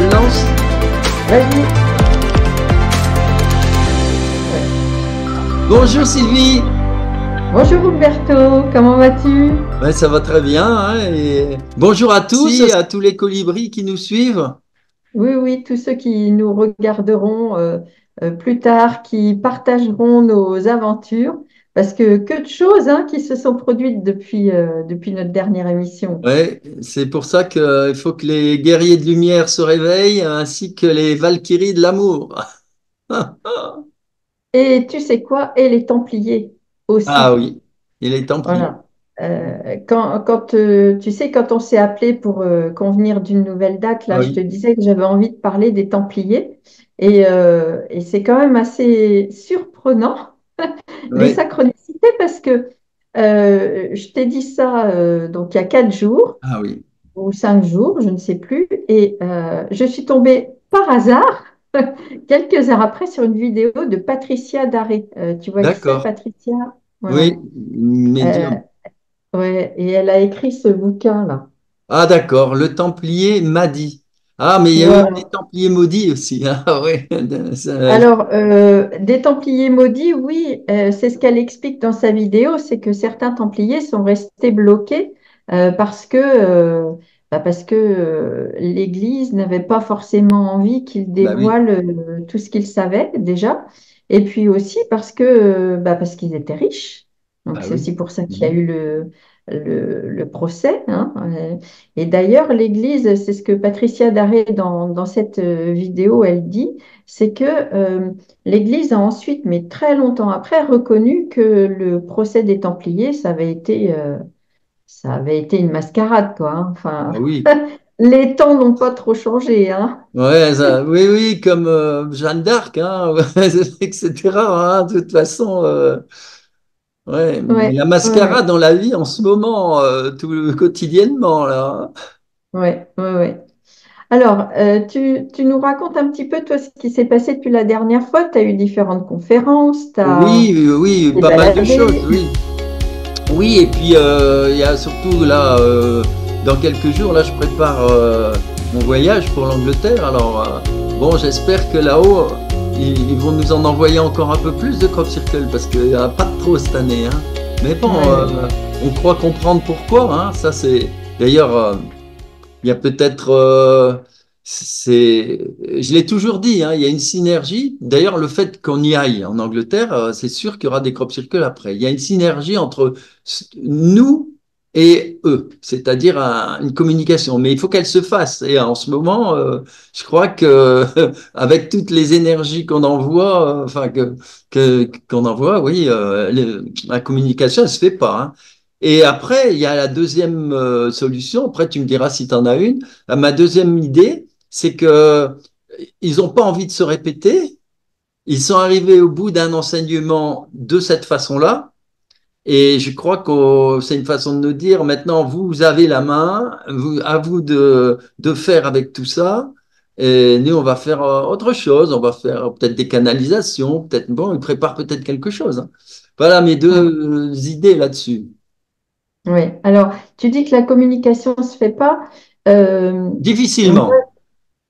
je lance? Vas-y. Bonjour Sylvie. Bonjour Roberto, comment vas-tu? Ouais, ça va très bien, hein, et bonjour à tous et à tous les colibris qui nous suivent. Oui, oui, tous ceux qui nous regarderont plus tard, qui partageront nos aventures, parce que de choses hein, qui se sont produites depuis notre dernière émission. Ouais, c'est pour ça qu'il faut que les guerriers de lumière se réveillent ainsi que les valkyries de l'amour. Et tu sais quoi? Et les Templiers Ah aussi. oui, il est Templier. Voilà. Tu sais, quand on s'est appelé pour convenir d'une nouvelle date, Ah là, je te oui, disais que j'avais envie de parler des Templiers. Et c'est quand même assez surprenant, les oui. synchronicités, parce que je t'ai dit ça donc il y a 4 jours Ah oui, ou 5 jours, je ne sais plus. Et je suis tombée par hasard, quelques heures après, sur une vidéo de Patricia Daré. Tu vois qui c'est, d'accord. Patricia? Voilà. Oui, Euh, médium. Ouais, et elle a écrit ce bouquin-là. Ah d'accord, le Templier m'a dit. Ah, mais il y a eu des Voilà. Templiers maudits aussi. Ah oui, Alors, des Templiers maudits, oui, c'est ce qu'elle explique dans sa vidéo, c'est que certains Templiers sont restés bloqués parce que l'Église n'avait pas forcément envie qu'ils bah oui, dévoilent tout ce qu'ils savaient déjà, et puis aussi parce qu'ils étaient riches. Donc, bah c'est oui. aussi pour ça qu'il y a Mhm. eu le procès, hein. Et d'ailleurs, l'Église, c'est ce que Patricia Daré, dans cette vidéo, elle dit, c'est que l'Église a ensuite, mais très longtemps après, reconnu que le procès des Templiers, ça avait été une mascarade, quoi, hein. Enfin, Bah oui. les temps n'ont pas trop changé, hein. Ouais, oui, oui, comme Jeanne d'Arc, hein, etc., hein, de toute façon, ouais, mais Ouais, la ouais, mascarade dans la vie en ce moment, quotidiennement, là. ouais, ouais, ouais. Alors, tu nous racontes un petit peu, toi, ce qui s'est passé depuis la dernière fois. Tu as eu différentes conférences, tu as Oui, oui, été pas mal de baladé. choses, oui. Oui, et puis il y a surtout là, dans quelques jours, là, je prépare mon voyage pour l'Angleterre. Alors, bon, j'espère que là-haut, ils vont nous en envoyer encore un peu plus de crop circle parce qu'il n'y en a pas de trop cette année, hein. Mais bon, Ouais, ouais. on croit comprendre pourquoi, hein. Ça, c'est d'ailleurs, il y a peut-être, je l'ai toujours dit, hein, il y a une synergie. D'ailleurs, le fait qu'on y aille en Angleterre, c'est sûr qu'il y aura des crop circles après. Il y a une synergie entre nous et eux, c'est-à-dire une communication. Mais il faut qu'elle se fasse. Et en ce moment, je crois que avec toutes les énergies qu'on envoie, enfin qu'on envoie, oui, la communication, elle se fait pas, hein. Et après, il y a la deuxième solution. Après, tu me diras si tu en as une. Ma deuxième idée, c'est que ils n'ont pas envie de se répéter. Ils sont arrivés au bout d'un enseignement de cette façon-là. Et je crois que c'est une façon de nous dire, maintenant, vous avez la main, à vous de faire avec tout ça. Et nous, on va faire autre chose. On va faire peut-être des canalisations. Peut-être, bon, ils préparent peut-être quelque chose, hein. Voilà mes Ouais. deux idées là-dessus. Ouais. Alors, tu dis que la communication ne se fait pas. Euh, Difficilement.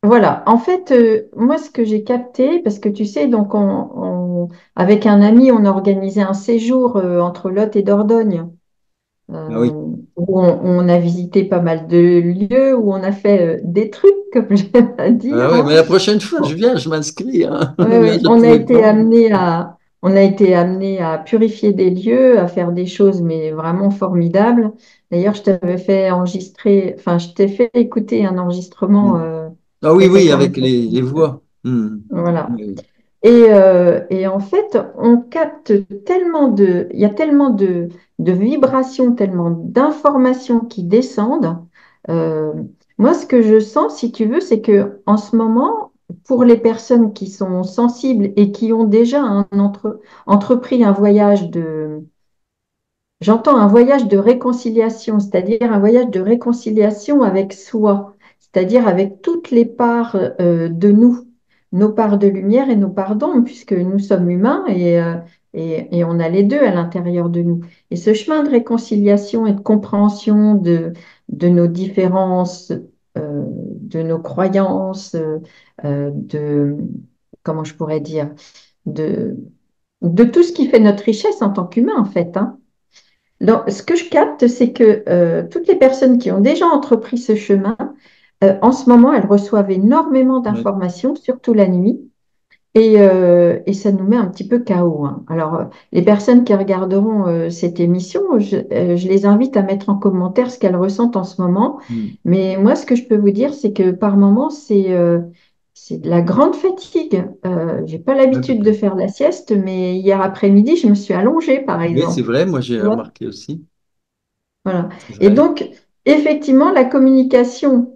Voilà, en fait, moi, ce que j'ai capté, parce que tu sais, donc avec un ami, on a organisé un séjour entre Lot et Dordogne, Ah oui. où on a visité pas mal de lieux, où on a fait des trucs, comme j'aime à Ah dire, ouais, hein. mais la prochaine fois, je Bon, viens, je m'inscris, hein. ouais, Là, ouais. je ne pouvais pas. On a été amené à purifier des lieux, à faire des choses, mais vraiment formidables. D'ailleurs, je t'avais fait enregistrer, enfin, je t'ai fait écouter un enregistrement Hmm. Ah oui, quelques oui, temps. avec les voix. Hmm. Voilà. Oui. Et en fait, on capte il y a tellement de vibrations, tellement d'informations qui descendent. Euh, Moi, ce que je sens, si tu veux, c'est que en ce moment, pour les personnes qui sont sensibles et qui ont déjà entrepris un voyage j'entends un voyage de réconciliation, c'est-à-dire un voyage de réconciliation avec soi, c'est-à-dire avec toutes les parts de nous, nos parts de lumière et nos parts d'ombre, puisque nous sommes humains et on a les deux à l'intérieur de nous. Et ce chemin de réconciliation et de compréhension de nos différences de nos croyances, de, comment je pourrais dire, de, de tout ce qui fait notre richesse en tant qu'humain, en fait, hein. Donc, ce que je capte, c'est que toutes les personnes qui ont déjà entrepris ce chemin, en ce moment, elles reçoivent énormément Ouais. d'informations, surtout la nuit. Et ça nous met un petit peu KO, hein. Alors, les personnes qui regarderont cette émission, je les invite à mettre en commentaire ce qu'elles ressentent en ce moment. Mm. Mais moi, ce que je peux vous dire, c'est que par moment, c'est de la grande fatigue. J'ai pas Ouais, l'habitude de peut-être. faire la sieste, mais hier après-midi, je me suis allongée, par Oui, c'est exemple. vrai, moi j'ai Tu vois. remarqué aussi. Voilà. C'est Et vrai. donc, effectivement, la communication,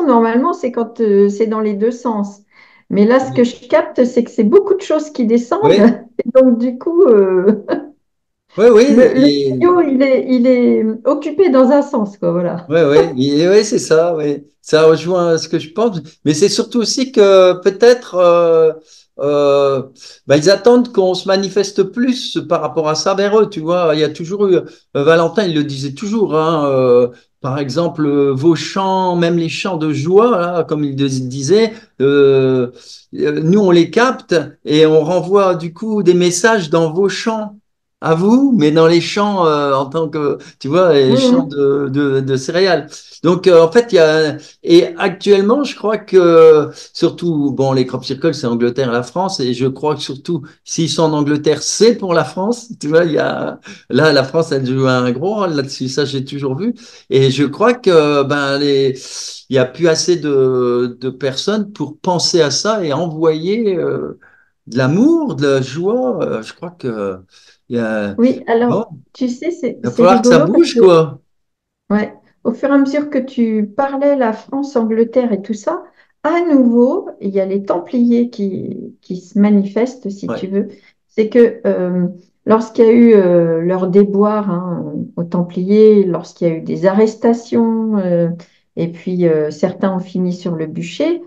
normalement, c'est quand c'est dans les deux sens. Mais là, ce que Oui, je capte, c'est que c'est beaucoup de choses qui descendent. oui, Et donc, du coup, oui, oui, le tuyau, il est occupé dans un sens, quoi, voilà. ouais, ouais, ouais, c'est ça, ouais. Ça rejoint ce que je pense. Mais c'est surtout aussi que peut-être euh, bah, ils attendent qu'on se manifeste plus par rapport à ça vers eux, tu vois. Il y a toujours eu, Valentin, il le disait toujours, hein, par exemple, vos chants, même les chants de joie, là, comme il disait, nous on les capte et on renvoie du coup des messages dans vos chants à vous, mais dans les chants en tant que tu vois, les champs Mhm. de céréales. Donc, en fait, il y a, et actuellement, je crois que, surtout, bon, les crop circles, c'est Angleterre et la France, et je crois que surtout, s'ils sont en Angleterre, c'est pour la France. Tu vois, il y a, là, la France, elle joue un gros rôle là-dessus, ça, j'ai toujours vu. Et je crois que, ben, il y a plus assez de personnes pour penser à ça et envoyer, de l'amour, de la joie. Je crois que, il y a, Oui, bon, alors, tu sais, c'est il va c'est falloir que ça rigolo parce bouge, que quoi. ouais. Au fur et à mesure que tu parlais la France, Angleterre et tout ça, à nouveau, il y a les Templiers qui se manifestent, si tu Ouais. veux. C'est que lorsqu'il y a eu leur déboire, hein, aux Templiers, lorsqu'il y a eu des arrestations, et puis certains ont fini sur le bûcher,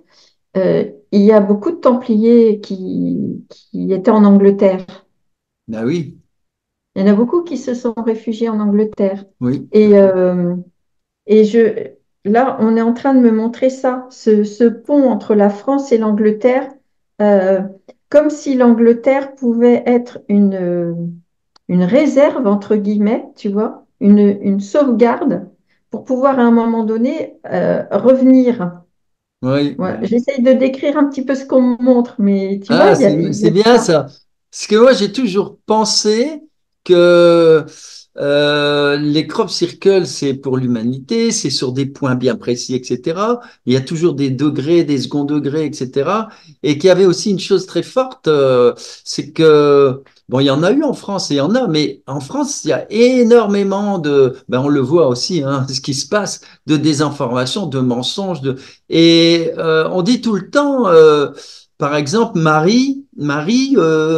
il y a beaucoup de Templiers qui étaient en Angleterre. Ben oui, Il y en a beaucoup qui se sont réfugiés en Angleterre. oui, tout à Et, fait. là, on est en train de me montrer ça, ce pont entre la France et l'Angleterre, euh, comme si l'Angleterre pouvait être une réserve, entre guillemets, tu vois, une sauvegarde pour pouvoir à un moment donné revenir. Oui, Ouais, oui. j'essaye de décrire un petit peu ce qu'on me montre, mais tu vois, Ah, il y c'est a bien ça. ça. Parce que moi, j'ai toujours pensé que les crop circles, c'est pour l'humanité, c'est sur des points bien précis, etc. Il y a toujours des degrés, des seconds degrés, etc. Et qu'il y avait aussi une chose très forte, c'est que, bon, il y en a eu en France et il y en a, mais en France, il y a énormément ben, on le voit aussi, hein, ce qui se passe, de désinformation, de mensonges, et on dit tout le temps, par exemple, Marie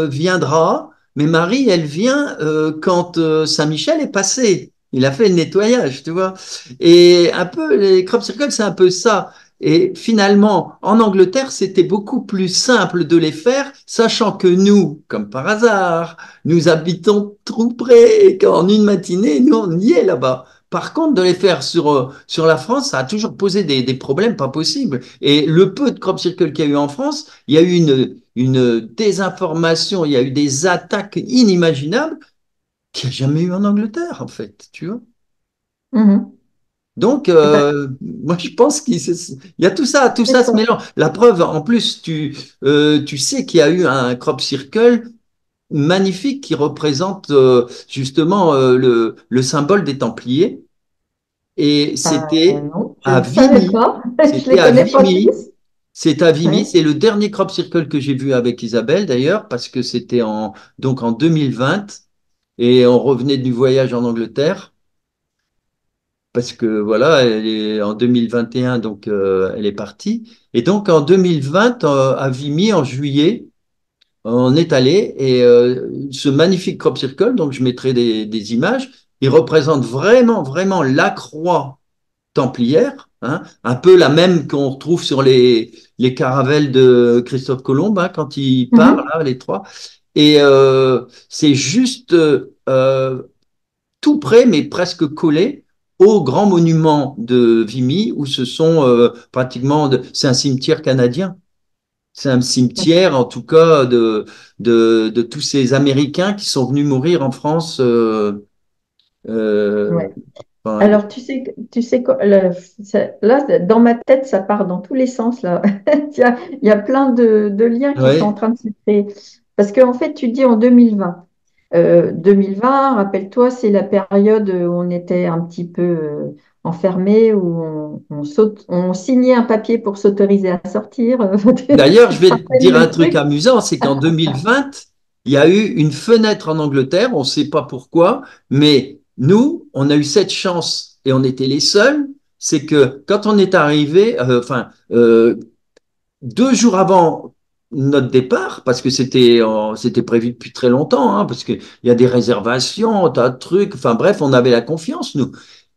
viendra, mais Marie, elle vient quand Saint-Michel est passé. Il a fait le nettoyage, tu vois. Et un peu, les crop circles, c'est un peu ça. Et finalement, en Angleterre, c'était beaucoup plus simple de les faire, sachant que nous, comme par hasard, nous habitons tout près et qu'en une matinée, nous, on y est là-bas. Par contre, de les faire sur la France, ça a toujours posé des problèmes pas possibles. Et le peu de crop circle qu'il y a eu en France, il y a eu une désinformation, il y a eu des attaques inimaginables qu'il n'y a jamais eu en Angleterre, en fait, tu vois. Mhm. Donc, Eh ben, moi, je pense qu'il y a tout c'est ça se ça. mélange. La preuve, en plus, tu sais qu'il y a eu un crop circle magnifique qui représente justement le symbole des Templiers. Et Non, je ne savais pas. Je C'était les à connais pas Vimy, tous. c'est à Vimy, Oui. c'est le dernier crop circle que j'ai vu avec Isabelle d'ailleurs, parce que c'était donc en 2020 et on revenait du voyage en Angleterre, parce que voilà, elle est en 2021, donc elle est partie. Et donc en 2020, à Vimy, en juillet, on est allé et ce magnifique crop circle, donc je mettrai des images, il représente vraiment, vraiment la croix templière, hein, un peu la même qu'on retrouve sur les caravelles de Christophe Colomb, hein, quand il part, Mhm. là, les trois. Et c'est juste tout près, mais presque collé. au grand monument de Vimy, où ce sont pratiquement, c'est un cimetière canadien. C'est un cimetière, en tout cas, de tous ces Américains qui sont venus mourir en France. Ouais. Enfin, Alors, tu sais quoi, là, dans ma tête, ça part dans tous les sens, là. Il y a plein de liens qui sont en ouais. train de se créer. Parce qu'en fait, tu dis en 2020. 2020, rappelle-toi, c'est la période où on était un petit peu enfermé, où on signait un papier pour s'autoriser à sortir. D'ailleurs, Tu je te vais te rappelles dire le un truc truc? amusant, c'est qu'en 2020, il y a eu une fenêtre en Angleterre, on ne sait pas pourquoi, mais nous, on a eu cette chance et on était les seuls, c'est que quand on est arrivé, 2 jours avant notre départ, parce que c'était prévu depuis très longtemps, hein, parce qu'il y a des réservations, tas de trucs, enfin bref, on avait la confiance, nous.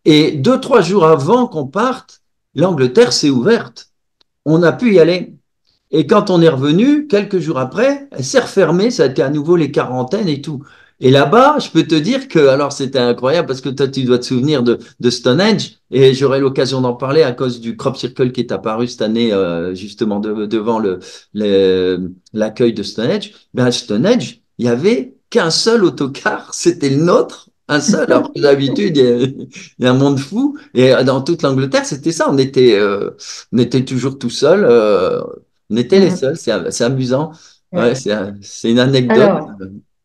Et 2, 3 jours avant qu'on parte, l'Angleterre s'est ouverte. On a pu y aller. Et quand on est revenu, quelques jours après, elle s'est refermée, ça a été à nouveau les quarantaines et tout. Et là-bas, je peux te dire que, alors c'était incroyable parce que toi, tu dois te souvenir de Stonehenge et j'aurai l'occasion d'en parler à cause du crop circle qui est apparu cette année, justement devant l'accueil de Stonehenge. Ben, à Stonehenge, il y avait qu'un seul autocar, c'était le nôtre, un seul. Alors que d'habitude, il y a un monde fou. Et dans toute l'Angleterre, c'était ça. On était toujours tout seul. On était les Mhm. seuls, c'est amusant. Ouais, Ouais. c'est une anecdote. Alors,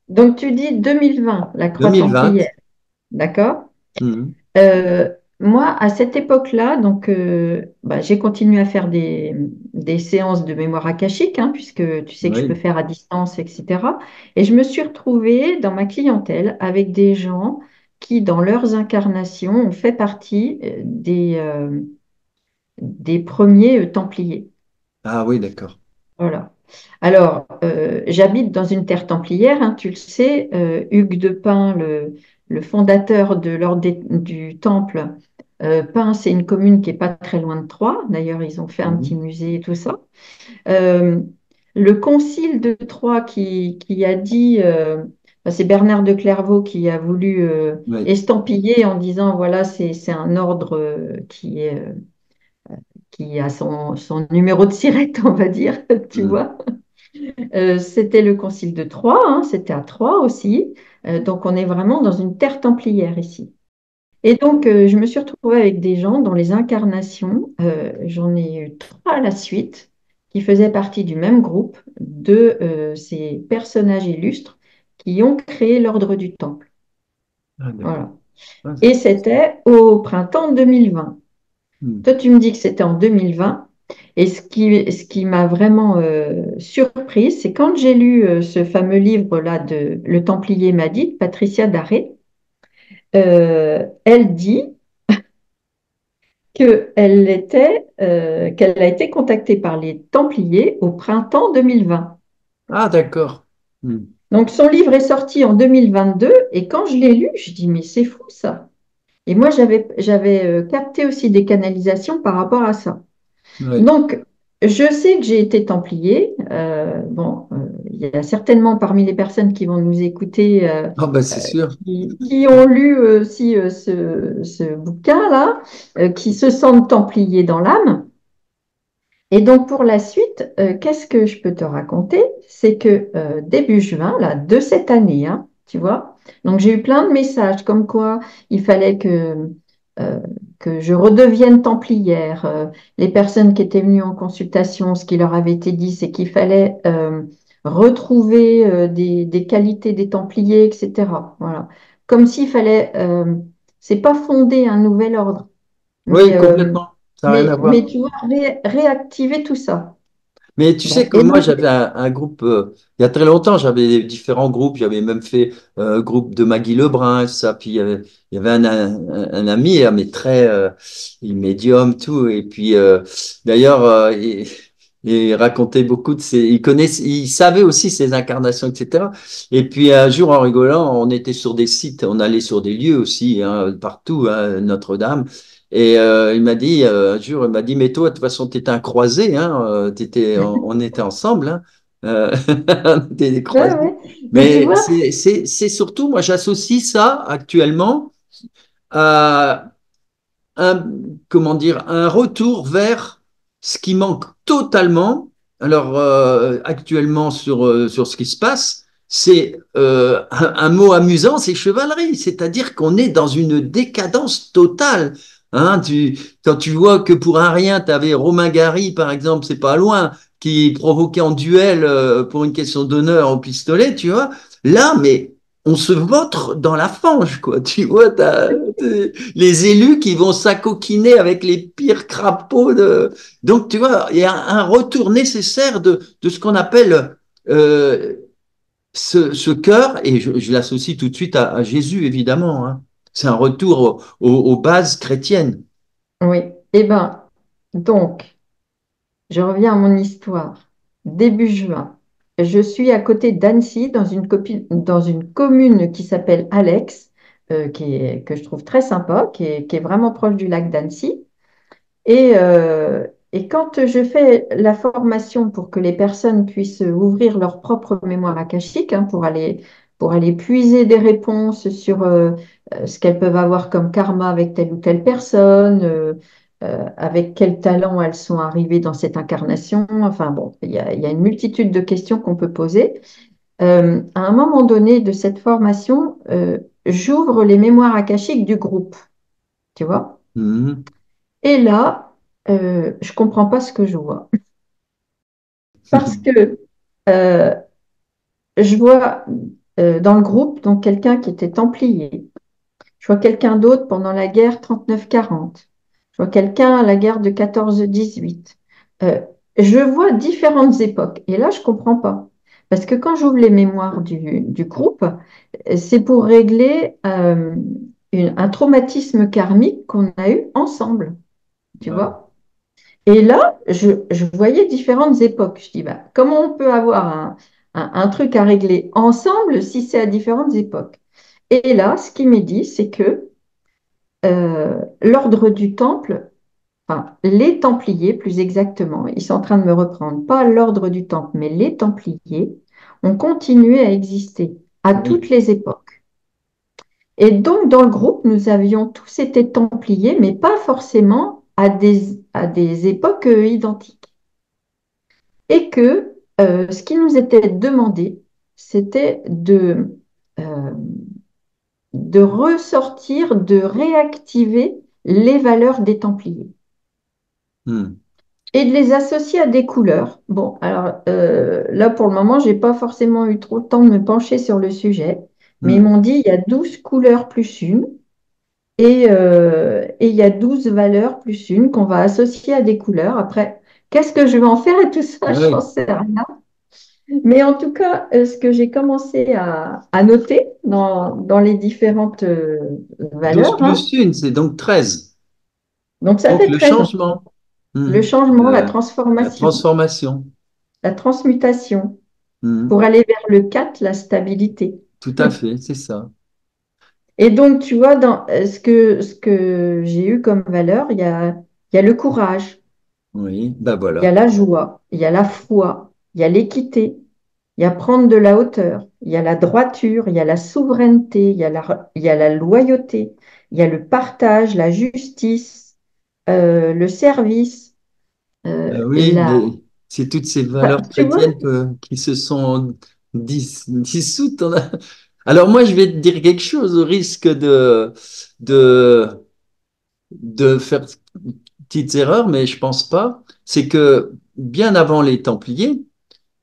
donc tu dis 2020, la croix 2020. templière, d'accord? Mhm. Euh, Moi, à cette époque-là, donc j'ai continué à faire des séances de mémoire akashique, hein, puisque tu sais que je peux Oui. faire à distance, etc. Et je me suis retrouvée dans ma clientèle avec des gens qui, dans leurs incarnations, ont fait partie des premiers Templiers. Ah oui, d'accord. Voilà. Alors, j'habite dans une terre templière, hein, tu le sais. Hugues de Pins, le fondateur de l'ordre du Temple, Pins, c'est une commune qui est pas très loin de Troyes. D'ailleurs, ils ont fait un petit Mhm. musée et tout ça. Euh, le concile de Troyes qui a dit, c'est Bernard de Clairvaux qui a voulu Oui. estampiller en disant, voilà, c'est un ordre qui a son numéro de sirette, on va dire, tu Mhm. vois. C'était le concile de Troyes, hein, c'était à Troyes aussi. Donc on est vraiment dans une terre templière ici. Et donc je me suis retrouvée avec des gens dont les incarnations, j'en ai eu trois à la suite, qui faisaient partie du même groupe de ces personnages illustres qui ont créé l'ordre du Temple. Ah, d'accord. Voilà. Ah, Et c'était au printemps 2020. mhm. Toi, tu me dis que c'était en 2020. Et ce qui m'a vraiment surprise, c'est quand j'ai lu ce fameux livre-là de Le Templier m'a dit, de Patricia Daré, elle dit qu'elle a été contactée par les Templiers au printemps 2020. Ah, d'accord. Mhm. Donc son livre est sorti en 2022 et quand je l'ai lu, je dis mais c'est fou ça. Et moi j'avais capté aussi des canalisations par rapport à ça. Oui. Donc, je sais que j'ai été templier. Il y a certainement parmi les personnes qui vont nous écouter Ah, ben, c'est sûr. qui ont lu aussi ce bouquin-là, qui se sentent templiers dans l'âme. Et donc, pour la suite, qu'est-ce que je peux te raconter? C'est que début juin, là, de cette année, hein, tu vois, donc j'ai eu plein de messages comme quoi il fallait euh, que je redevienne templière. Les personnes qui étaient venues en consultation, ce qui leur avait été dit, c'est qu'il fallait retrouver des qualités des templiers, etc. Voilà. Comme s'il fallait, c'est pas fonder un nouvel ordre, Oui, mais complètement. Ça n'a rien à mais voir. tu vois, réactiver tout ça. Mais tu sais Bon, que et moi, donc, j'avais un groupe, il y a très longtemps, j'avais différents groupes. J'avais même fait groupe de Maggie Lebrun, ça. Puis il y avait un ami, mais très médium, tout. Et puis, d'ailleurs, il racontait beaucoup de ses. Il savait aussi ses incarnations, etc. Et puis, un jour, en rigolant, on était sur des sites, on allait sur des lieux aussi, hein, partout, hein, Notre-Dame. Et il m'a dit, un jour, il m'a dit, mais toi, de toute façon, tu étais un croisé, hein, on était ensemble, hein, euh, on était des ouais, croisés. ouais. Mais tu Mais vois, c'est surtout, moi, j'associe ça actuellement comment dire, un retour vers ce qui manque totalement. Alors, actuellement, sur ce qui se passe, c'est un mot amusant, c'est chevalerie, c'est-à-dire qu'on est dans une décadence totale. Hein, quand tu vois que pour un rien, tu avais Romain Gary, par exemple, c'est pas loin, qui provoquait en duel pour une question d'honneur au pistolet, tu vois. Là, mais on se vautre dans la fange, quoi. Tu vois, les élus qui vont s'acoquiner avec les pires crapauds. Donc, tu vois, il y a un retour nécessaire de ce qu'on appelle ce cœur, et je l'associe tout de suite à Jésus, évidemment. Hein. C'est un retour aux bases chrétiennes. Oui. Eh ben, donc, je reviens à mon histoire. Début juin, je suis à côté d'Annecy, dans une commune qui s'appelle Alex, que je trouve très sympa, qui est vraiment proche du lac d'Annecy. Et quand je fais la formation pour que les personnes puissent ouvrir leur propre mémoire akashique, hein, pour aller puiser des réponses sur ce qu'elles peuvent avoir comme karma avec telle ou telle personne, avec quel talent elles sont arrivées dans cette incarnation. Enfin bon, il y a une multitude de questions qu'on peut poser. À un moment donné de cette formation, j'ouvre les mémoires akashiques du groupe, tu vois. Mhm. Et là, je comprends pas ce que je vois. Parce que euh, je vois dans le groupe donc quelqu'un qui était templier. Je vois quelqu'un d'autre pendant la guerre 39-40. Je vois quelqu'un à la guerre de 14-18. Euh, je vois différentes époques. Et là, je comprends pas. Parce que quand j'ouvre les mémoires du groupe, c'est pour régler un traumatisme karmique qu'on a eu ensemble. Tu Ouais. vois? Et là, je voyais différentes époques. Je dis, bah, comment on peut avoir un truc à régler ensemble si c'est à différentes époques? Et là, ce qui m'est dit, c'est que l'ordre du Temple, enfin, les Templiers plus exactement, ils sont en train de me reprendre, pas l'ordre du Temple, mais les Templiers, ont continué à exister à toutes Oui. les époques. Et donc, dans le groupe, nous avions tous été Templiers, mais pas forcément à des époques identiques. Et que ce qui nous était demandé, c'était euh, de ressortir, de réactiver les valeurs des Templiers Mhm. et de les associer à des couleurs. Bon, alors là, pour le moment, j'ai pas forcément eu trop le temps de me pencher sur le sujet, mais ils Mhm. m'ont dit il y a 12 couleurs plus une et il y a 12 valeurs plus une qu'on va associer à des couleurs. Après, qu'est-ce que je vais en faire et tout ça, j'en Ouais. sais rien. Mais en tout cas, ce que j'ai commencé à noter dans les différentes 12 valeurs, hein, plus 1, c'est donc 13. donc ça Donc fait le 13 ans. changement, Le Mhm. changement, la La transformation, transformation. la transmutation, Mhm. pour aller vers le 4, la stabilité. Tout à fait, c'est ça. Et donc, tu vois, dans ce que j'ai eu comme valeur, il y a le courage, Oui, ben il y a voilà. la joie, il y a la foi, il y a l'équité, il y a prendre de la hauteur, il y a la droiture, il y a la souveraineté, il y a la loyauté, il y a le partage, la justice, le service, Oui, la... mais c'est toutes ces Enfin, valeurs tu vois? chrétiennes qui se sont dissoutes. Alors moi, je vais te dire quelque chose au risque de, de faire petites erreurs, mais je pense pas. C'est que bien avant les Templiers,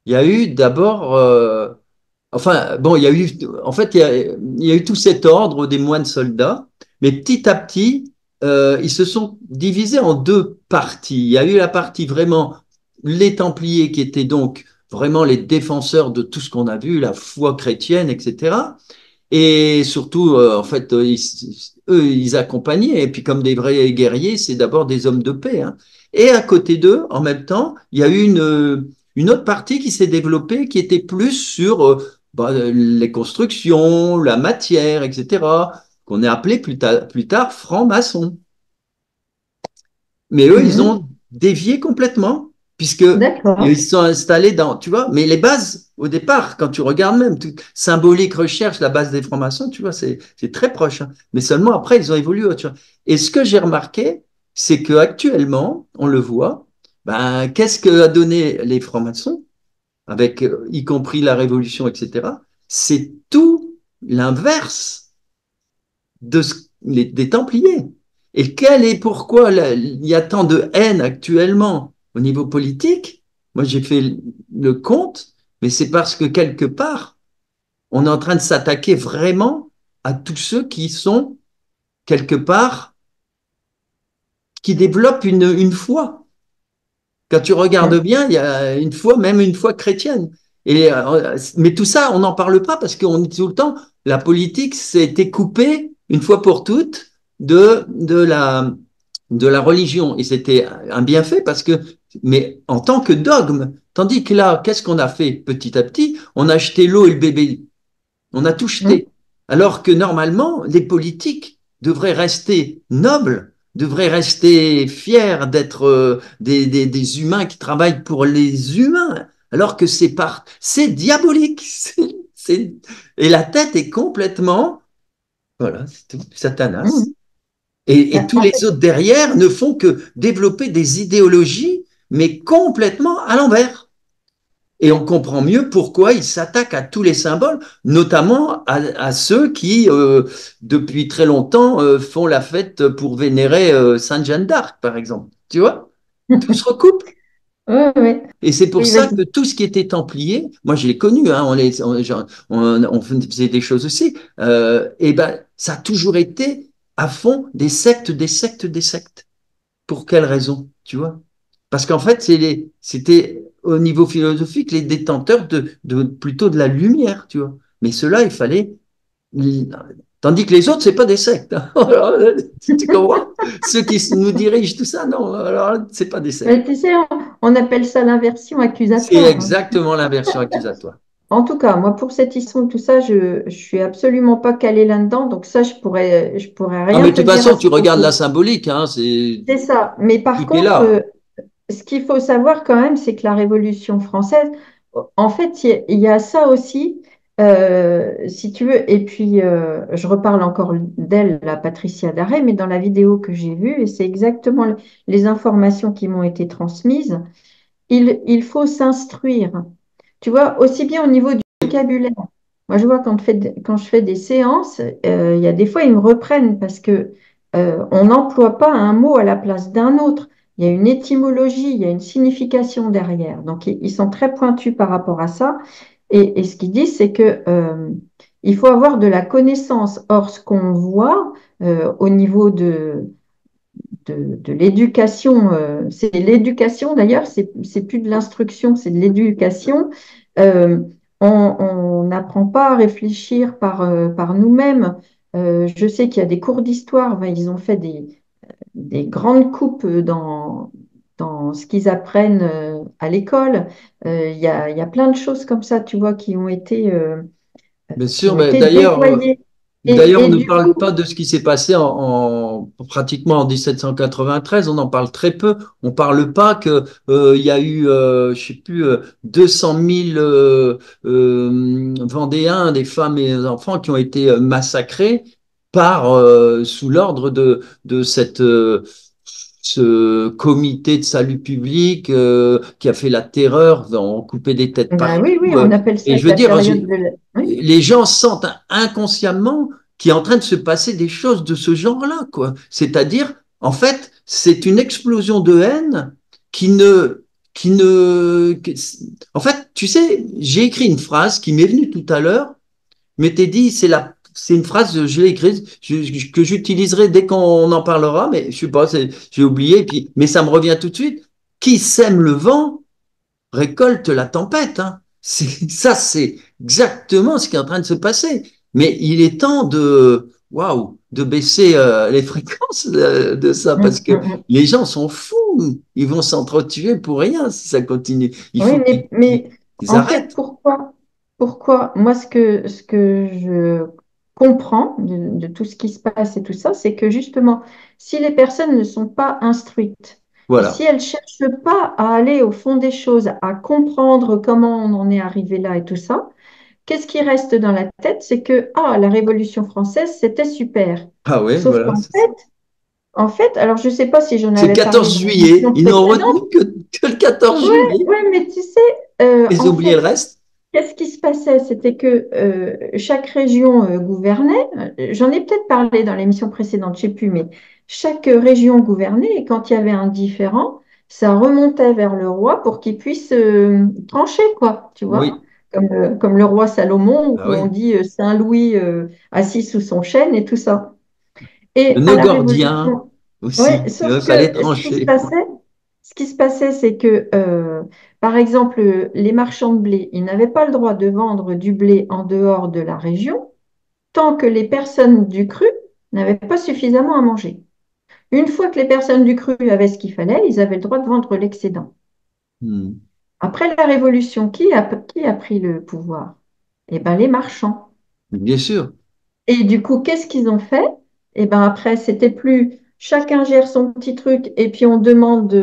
il y a eu d'abord enfin, bon, il y a eu, en fait, il y a eu tout cet ordre des moines soldats, mais petit à petit, ils se sont divisés en deux parties. Il y a eu la partie vraiment les Templiers qui étaient donc vraiment les défenseurs de tout ce qu'on a vu, la foi chrétienne, etc. Et surtout, en fait, eux, ils accompagnaient. Et puis, comme des vrais guerriers, c'est d'abord des hommes de paix. Hein. Et à côté d'eux, en même temps, il y a eu une autre partie qui s'est développée, qui était plus sur les constructions, la matière, etc., qu'on a appelé plus tard francs-maçons. Mais eux, ils Mhm. ont dévié complètement. puisque d'accord. ils sont installés dans, tu vois, mais les bases, au départ, quand tu regardes même, tout, symbolique, recherche, la base des francs-maçons, tu vois, c'est très proche, hein. Mais seulement après, ils ont évolué autre chose. Et ce que j'ai remarqué, c'est qu'actuellement, on le voit, ben, qu'est-ce que a donné les francs-maçons, avec, y compris la Révolution, etc. C'est tout l'inverse des Templiers. Et quel est pourquoi il y a tant de haine actuellement au niveau politique? Moi, j'ai fait le compte, mais c'est parce que quelque part, on est en train de s'attaquer vraiment à tous ceux qui sont quelque part, qui développent une foi. Quand tu regardes bien, il y a une foi, même une foi chrétienne. Mais tout ça, on n'en parle pas parce qu'on dit tout le temps, la politique s'est été coupée une fois pour toutes de la religion. Et c'était un bienfait parce que, mais en tant que dogme, tandis que là, qu'est-ce qu'on a fait petit à petit? On a acheté l'eau et le bébé. On a tout Mm. jeté. Alors que normalement, les politiques devraient rester nobles, devraient rester fiers d'être des humains qui travaillent pour les humains, alors que c'est diabolique. Et la tête est complètement, voilà, c'est tout, Satanas. Mm. Et tous En les autres derrière ne font que développer des idéologies, mais complètement à l'envers. Et on comprend mieux pourquoi ils s'attaquent à tous les symboles, notamment à ceux qui, depuis très longtemps, font la fête pour vénérer Sainte Jeanne d'Arc, par exemple. Tu vois? Tout se recoupe. ouais, ouais. Et c'est pour Oui, ça que vas-y. tout ce qui était templier, moi je l'ai connu, hein, on faisait des choses aussi, et ben ça a toujours été à fond des sectes, des sectes, des sectes. Pour quelle raison, tu vois? Parce qu'en fait, c'était au niveau philosophique les détenteurs plutôt de la lumière, tu vois. Mais cela, il fallait. Tandis que les autres, c'est pas des sectes, hein. Alors, tu comprends? Ceux qui nous dirigent, tout ça, non. Alors, c'est pas des sectes. Mais tu sais, on appelle ça l'inversion C'est accusatoire, hein. exactement l'inversion accusatoire. En tout cas, moi, pour cette histoire, tout ça, je suis absolument pas calée là-dedans. Donc ça, je pourrais Ah, mais rien de te toute dire à façon, ce tu regardes la propos. symbolique, hein, c'est C'est ça. Mais par tout est contre, là. ce qu'il faut savoir quand même, c'est que la Révolution française, en fait, il y a ça aussi, si tu veux. Et puis, je reparle encore d'elle, la Patricia Daré, mais dans la vidéo que j'ai vue, et c'est exactement les informations qui m'ont été transmises, il faut s'instruire. Tu vois, aussi bien au niveau du vocabulaire. Moi, je vois quand je fais des séances, il y a des fois, ils me reprennent parce que on n'emploie pas un mot à la place d'un autre. Il y a une étymologie, il y a une signification derrière. Donc, ils sont très pointus par rapport à ça. Et ce qu'ils disent, c'est que il faut avoir de la connaissance. Or, ce qu'on voit au niveau de l'éducation, c'est l'éducation d'ailleurs, c'est plus de l'instruction, c'est de l'éducation. Euh, on n'apprend pas à réfléchir par nous-mêmes. Je sais qu'il y a des cours d'histoire, ben, ils ont fait des grandes coupes dans ce qu'ils apprennent à l'école. Il y a plein de choses comme ça, tu vois, Bien qui sûr, ont mais été d'ailleurs, déployées. d'ailleurs, on Et ne du parle coup, pas de ce qui s'est passé pratiquement en 1793. On en parle très peu. On parle pas que il y a eu, je sais plus, 200 000 Vendéens, des femmes et des enfants qui ont été massacrés sous l'ordre de ce comité de salut public qui a fait la terreur, on coupait des têtes ben oui, oui, partout. on appelle ça Et je veux la dire, période de la... Oui. les gens sentent inconsciemment qu'il est en train de se passer des choses de ce genre-là, quoi. C'est-à-dire, en fait, c'est une explosion de haine qui ne, qui ne, que- en fait, tu sais, j'ai écrit une phrase qui m'est venue tout à l'heure, mais t'es dit, c'est une phrase, je l'ai écrite, que j'utiliserai dès qu'on en parlera, mais je sais pas, j'ai oublié, puis, mais ça me revient tout de suite. Qui sème le vent récolte la tempête, hein. Ça, c'est exactement ce qui est en train de se passer. Mais il est temps waouh, de baisser les fréquences de ça parce Mm, que mm, mm. les gens sont fous. Ils vont s'entretuer pour rien si ça continue. Il Oui, faut mais qu'ils en fait, arrêtent. pourquoi moi, ce que je comprends de tout ce qui se passe et tout ça, c'est que justement, si les personnes ne sont pas instruites, Et si Voilà. elle ne cherche pas à aller au fond des choses, à comprendre comment on en est arrivé là et tout ça, qu'est-ce qui reste dans la tête? C'est que, ah, la Révolution française, c'était super. Ah ouais, Sauf voilà, c'est ça. qu'en fait, alors je ne sais pas si j'en C'est le avais parlé 14 dans juillet. l'émission Ils n'ont précédente. retenu que le 14 Ouais, juillet. ouais, mais tu sais, Ils ont en oublié le fait, reste. qu'est-ce qui se passait? C'était que chaque région gouvernait. J'en ai peut-être parlé dans l'émission précédente, je ne sais plus, mais chaque région gouvernait et quand il y avait un différend, ça remontait vers le roi pour qu'il puisse trancher, quoi, tu vois? Oui. Comme le roi Salomon, Ah où on oui. dit Saint Louis assis sous son chêne et tout ça. Et Le à nœud la gordien Révolution, ouais, aussi. sauf Il fallait que trancher. ce qui se passait, c'est que, par exemple, les marchands de blé, ils n'avaient pas le droit de vendre du blé en dehors de la région tant que les personnes du cru n'avaient pas suffisamment à manger. Une fois que les personnes du cru avaient ce qu'il fallait, ils avaient le droit de vendre l'excédent. Hmm. Après la Révolution, qui a pris le pouvoir? Eh bien, les marchands. Bien sûr. Et du coup, qu'est-ce qu'ils ont fait? Et ben après, c'était plus chacun gère son petit truc et puis on demande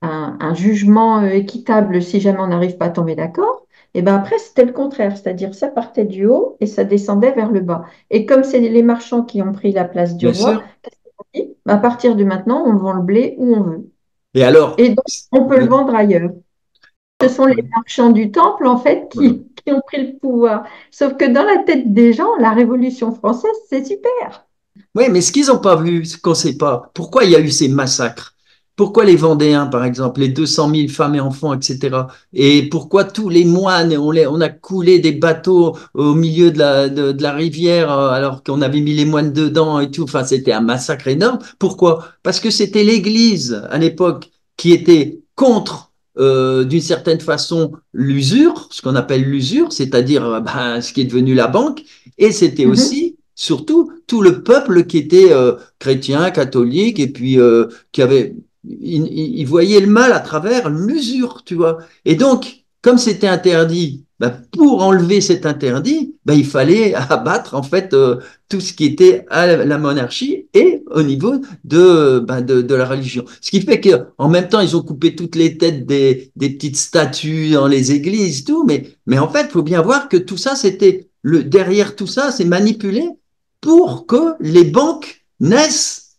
un jugement équitable si jamais on n'arrive pas à tomber d'accord. Et ben après, c'était le contraire, c'est-à-dire ça partait du haut et ça descendait vers le bas. Et comme c'est les marchands qui ont pris la place du Bien roi, sûr. qu'est-ce qu'ils ont dit? Ben, à partir de maintenant, on vend le blé où on veut. Et alors, Et donc, on peut le oui. vendre ailleurs. Ce sont les Oui. marchands du temple, en fait, Voilà. qui ont pris le pouvoir. Sauf que dans la tête des gens, la Révolution française, c'est super. Oui, mais ce qu'ils n'ont pas vu, ce qu'on ne sait pas, pourquoi il y a eu ces massacres? Pourquoi les Vendéens, par exemple, les 200 000 femmes et enfants, etc. Et pourquoi tous les moines, on a coulé des bateaux au milieu de la rivière alors qu'on avait mis les moines dedans et tout. Enfin, c'était un massacre énorme. Pourquoi? Parce que c'était l'Église à l'époque qui était contre, d'une certaine façon, l'usure, ce qu'on appelle l'usure, c'est-à-dire ben, ce qui est devenu la banque. Et c'était Mhm, aussi, surtout, tout le peuple qui était chrétien, catholique, et puis qui avait, il voyait le mal à travers l'usure, tu vois. Et donc, comme c'était interdit, ben, pour enlever cet interdit, ben, il fallait abattre en fait tout ce qui était à la monarchie et au niveau de la religion. Ce qui fait qu'en même temps, ils ont coupé toutes les têtes des petites statues dans les églises, tout, mais en fait, il faut bien voir que tout ça, c'était derrière tout ça, c'est manipulé pour que les banques naissent.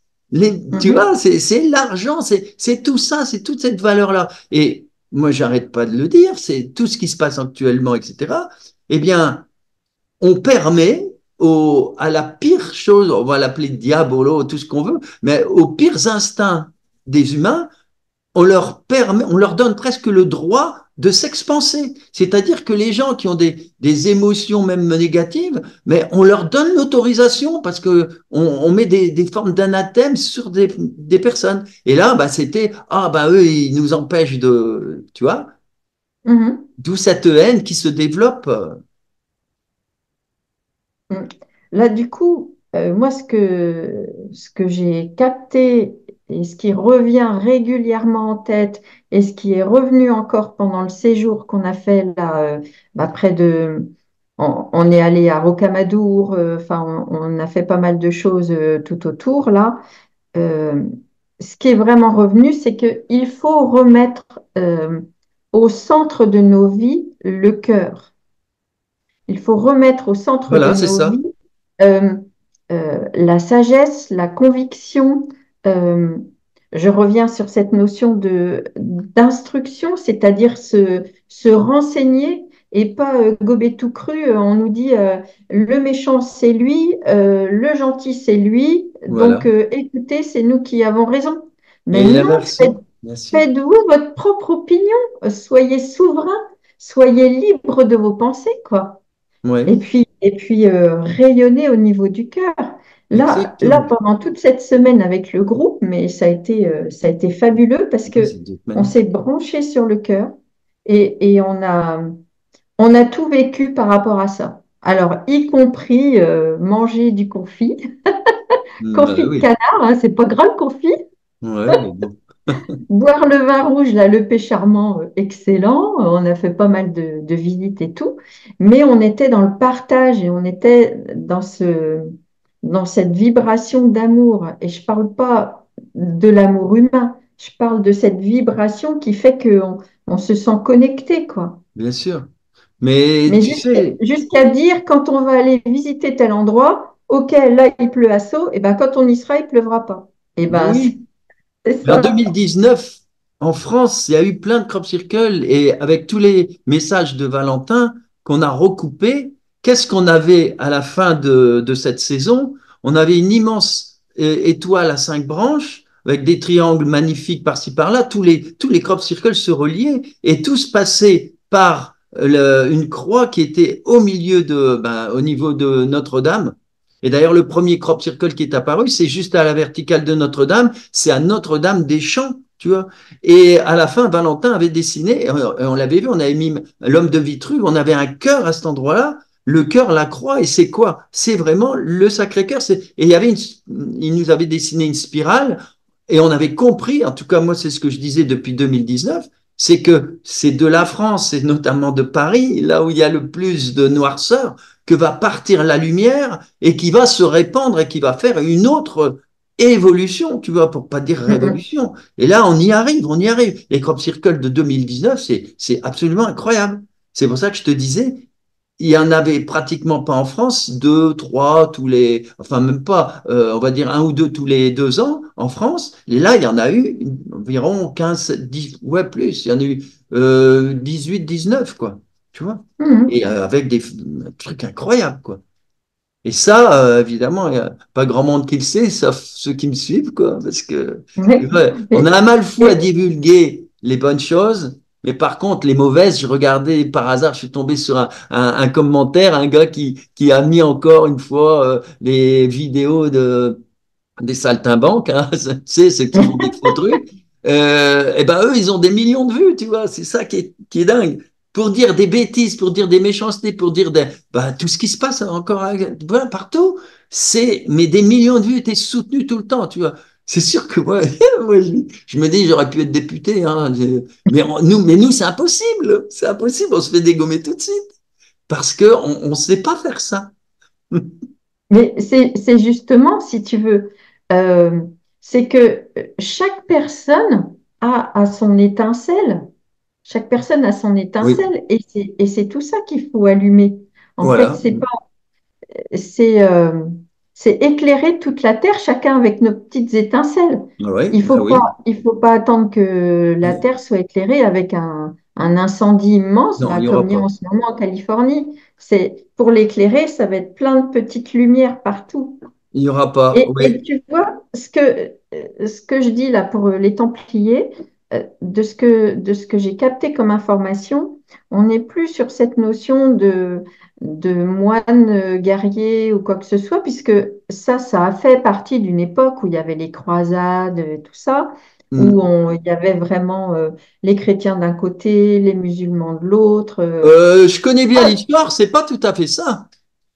Tu mhm, vois, c'est l'argent, c'est tout ça, c'est toute cette valeur-là. Et moi, j'arrête pas de le dire, c'est tout ce qui se passe actuellement, etc. Eh bien, on permet à la pire chose, on va l'appeler diabolo, tout ce qu'on veut, mais aux pires instincts des humains on leur permet, on leur donne presque le droit de s'expanser. C'est-à-dire que les gens qui ont des émotions même négatives, mais on leur donne l'autorisation parce que on met des formes d'anathème sur des personnes. Et là, bah, c'était, ah, bah, eux, ils nous empêchent de, tu vois, mhm, d'où cette haine qui se développe. mhm. Là, du coup, moi, ce que j'ai capté et ce qui revient régulièrement en tête et ce qui est revenu encore pendant le séjour qu'on a fait là, bah, près de... on est allé à Rocamadour, enfin, on a fait pas mal de choses tout autour là. euh, Ce qui est vraiment revenu, c'est qu'il faut remettre au centre de nos vies le cœur. Il faut remettre au centre de Voilà, c'est nos ça. vies euh, la sagesse, la conviction. euh, je reviens sur cette notion d'instruction, c'est-à-dire se renseigner et pas gober tout cru. On nous dit le méchant c'est lui, le gentil c'est lui, donc Voilà. écoutez, c'est nous qui avons raison. Mais Et non, l'inversion, bien sûr. faites-vous votre propre opinion, soyez souverain, soyez libre de vos pensées, quoi. Oui, Et puis rayonner au niveau du cœur. Là, exactement. pendant toute cette semaine avec le groupe, mais ça a été fabuleux parce Oui, que c'est on s'est magnifique. branché sur le cœur et on a tout vécu par rapport à ça. Alors, y compris manger du confit, Bah confit de oui. canard, hein, c'est pas grave confit. Ouais, mais bon. Boire le vin rouge, là, le pé charmant, excellent. On a fait pas mal de visites et tout. Mais on était dans le partage et on était dans cette vibration d'amour. Et je parle pas. de l'amour humain. Je parle de cette vibration qui fait qu'on on se sent connecté, quoi. bien sûr. Mais Mais tu sais, jusqu'à dire, quand on va aller visiter tel endroit, OK, là, il pleut à seau, et ben quand on y sera, il pleuvra pas. Et mais ben, oui, c'est en ça. 2019, en France, il y a eu plein de crop circles et avec tous les messages de Valentin qu'on a recoupés, qu'est-ce qu'on avait à la fin de cette saison? On avait une immense étoile à 5 branches avec des triangles magnifiques par-ci par-là. Tous les crop circles se reliaient et tous passaient par une croix qui était au milieu au niveau de Notre-Dame. Et d'ailleurs, le premier crop circle qui est apparu, c'est juste à la verticale de Notre-Dame, c'est à Notre-Dame-des-Champs, tu vois. Et à la fin, Valentin avait dessiné, et on l'avait vu, on avait mis l'homme de Vitruve, on avait un cœur à cet endroit-là, le cœur, la croix, et c'est quoi? C'est vraiment le Sacré-Cœur. Et il nous avait dessiné une spirale, et on avait compris, en tout cas moi c'est ce que je disais depuis 2019, c'est que c'est de la France, et notamment de Paris, là où il y a le plus de noirceur, que va partir la lumière et qui va se répandre et qui va faire une autre évolution, tu vois, pour pas dire Mm, mm. révolution. Et là, on y arrive, on y arrive. Les crop circles de 2019, c'est absolument incroyable. C'est pour ça que je te disais, il y en avait pratiquement pas en France, deux, trois, enfin même pas, on va dire un ou deux tous les 2 ans en France. Et là, il y en a eu environ 15, 10, ouais plus, il y en a eu 18, 19, quoi. Tu vois? Mm, Et avec des trucs incroyables, quoi. Et ça, évidemment, il n'y a pas grand monde qui le sait, sauf ceux qui me suivent, quoi. Parce que mm. ouais, on a Mais, un mal fou à mais- divulguer les bonnes choses, mais par contre, les mauvaises, je regardais par hasard, je suis tombé sur un commentaire, un gars qui a mis encore une fois les vidéos des saltimbanques, hein, tu sais, ceux qui font des faux trucs, et ben eux, ils ont des millions de vues, tu vois, c'est ça qui est dingue. Pour dire des bêtises, pour dire des méchancetés, pour dire tout ce qui se passe encore voilà, partout, mais des millions de vues étaient soutenues tout le temps, tu vois. C'est sûr que moi, moi je me dis, j'aurais pu être député, hein, mais nous, c'est impossible, on se fait dégommer tout de suite, parce qu'on ne sait pas faire ça. Mais c'est justement, si tu veux, euh, c'est que chaque personne a son étincelle. Chaque personne a son Oui, étincelle et c'est tout ça qu'il faut allumer. En fait, voilà, c'est c'est éclairer toute la terre, chacun avec nos petites étincelles. oui, bah oui. Il faut pas attendre que la terre soit éclairée avec un incendie immense, Non, il bah, n'y comme aura il y a en pas. ce moment en Californie. C'est pour l'éclairer, ça va être plein de petites lumières partout. Il n'y aura pas. Et Oui, tu vois, ce que je dis là pour les Templiers, de ce que j'ai capté comme information, on n'est plus sur cette notion de moine guerrier ou quoi que ce soit, puisque ça a fait partie d'une époque où il y avait les croisades, tout ça, hmm. il y avait vraiment les chrétiens d'un côté, les musulmans de l'autre. Je connais bien l'histoire, c'est pas tout à fait ça.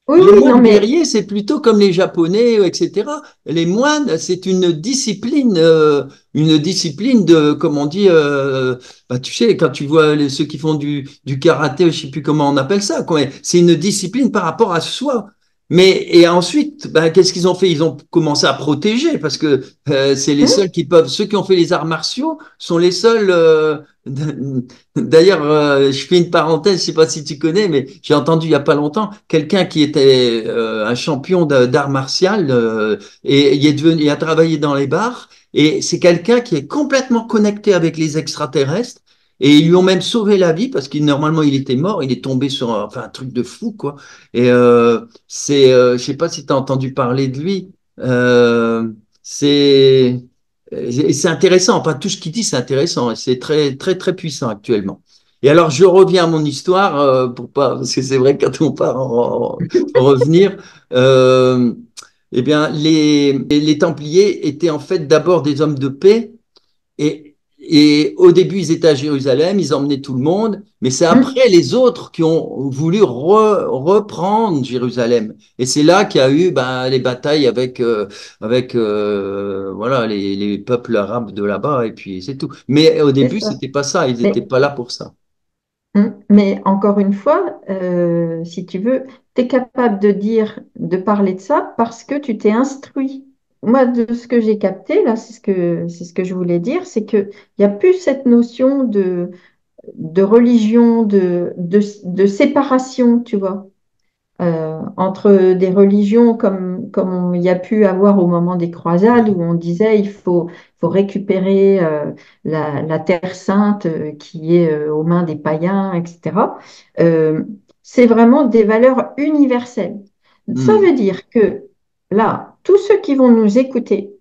Oui, Les oui, non, moines mais guerriers, c'est plutôt comme les Japonais, etc. Les moines, c'est une discipline de, comme on dit, tu sais, quand tu vois ceux qui font du karaté, je sais plus comment on appelle ça, quoi. C'est une discipline par rapport à soi. Et ensuite, qu'est-ce qu'ils ont fait? Ils ont commencé à protéger parce que c'est les seuls hum, qui peuvent. Ceux qui ont fait les arts martiaux sont les seuls. D'ailleurs, je fais une parenthèse, je sais pas si tu connais, mais j'ai entendu il y a pas longtemps quelqu'un qui était un champion d'art martial et il a travaillé dans les bars et c'est quelqu'un qui est complètement connecté avec les extraterrestres et ils lui ont même sauvé la vie parce qu'il normalement il était mort, il est tombé sur enfin, un truc de fou quoi. Et je sais pas si tu as entendu parler de lui. Euh, c'est c'est intéressant, enfin tout ce qu'il dit c'est intéressant et c'est très très très puissant actuellement. Et alors je reviens à mon histoire pour pas parce que c'est vrai que quand on part en revenir, euh, eh bien les Templiers étaient en fait d'abord des hommes de paix et au début, ils étaient à Jérusalem, ils emmenaient tout le monde, mais c'est hum, après les autres qui ont voulu reprendre Jérusalem. Et c'est là qu'il y a eu les batailles avec voilà, les peuples arabes de là-bas, et puis c'est tout. Mais au c'est début, ça. c'était pas ça, ils n'étaient Mais pas là pour ça. Mais encore une fois, si tu veux, tu es capable de dire, de parler de ça parce que tu t'es instruit. moi, de ce que j'ai capté, là, c'est ce que je voulais dire, c'est qu'il n'y a plus cette notion de religion, de séparation, tu vois, entre des religions comme il y a pu avoir au moment des croisades, où on disait faut récupérer la Terre sainte qui est aux mains des païens, etc. Euh, c'est vraiment des valeurs universelles. Ça Hmm. veut dire que là, tous ceux qui vont nous écouter,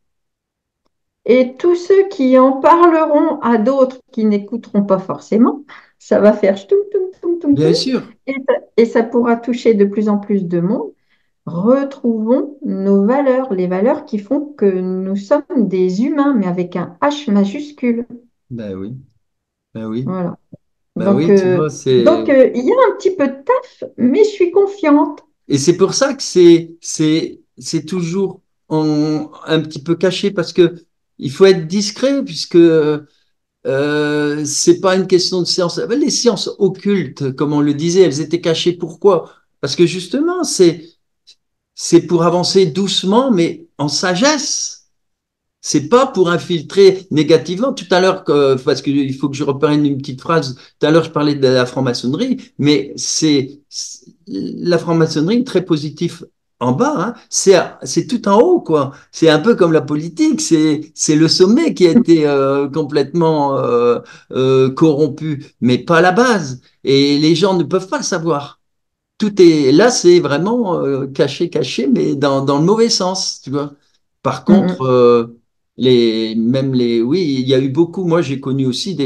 et tous ceux qui en parleront à d'autres qui n'écouteront pas forcément, ça va faire ch'toum, toum, toum, toum, Bien toum, sûr. et ça pourra toucher de plus en plus de monde. Retrouvons nos valeurs, les valeurs qui font que nous sommes des humains, mais avec un H majuscule. Ben oui, ben oui, Voilà. ben Donc, oui, tu vois, il y a un petit peu de taf, mais je suis confiante. et c'est pour ça que c'est toujours un petit peu caché parce que il faut être discret puisque c'est pas une question de science. Les sciences occultes, comme on le disait, elles étaient cachées. Pourquoi? Parce que justement, c'est pour avancer doucement, mais en sagesse. C'est pas pour infiltrer négativement. Tout à l'heure, parce qu'il faut que je reprenne une petite phrase. Tout à l'heure, je parlais de la franc-maçonnerie, mais la franc-maçonnerie très positif en bas. Hein, c'est tout en haut, quoi. C'est un peu comme la politique. C'est le sommet qui a été complètement corrompu, mais pas la base. Et les gens ne peuvent pas le savoir. Tout est là, c'est vraiment caché, caché, mais dans le mauvais sens, tu vois. Par Mm, contre, mm. oui, il y a eu beaucoup. Moi, j'ai connu aussi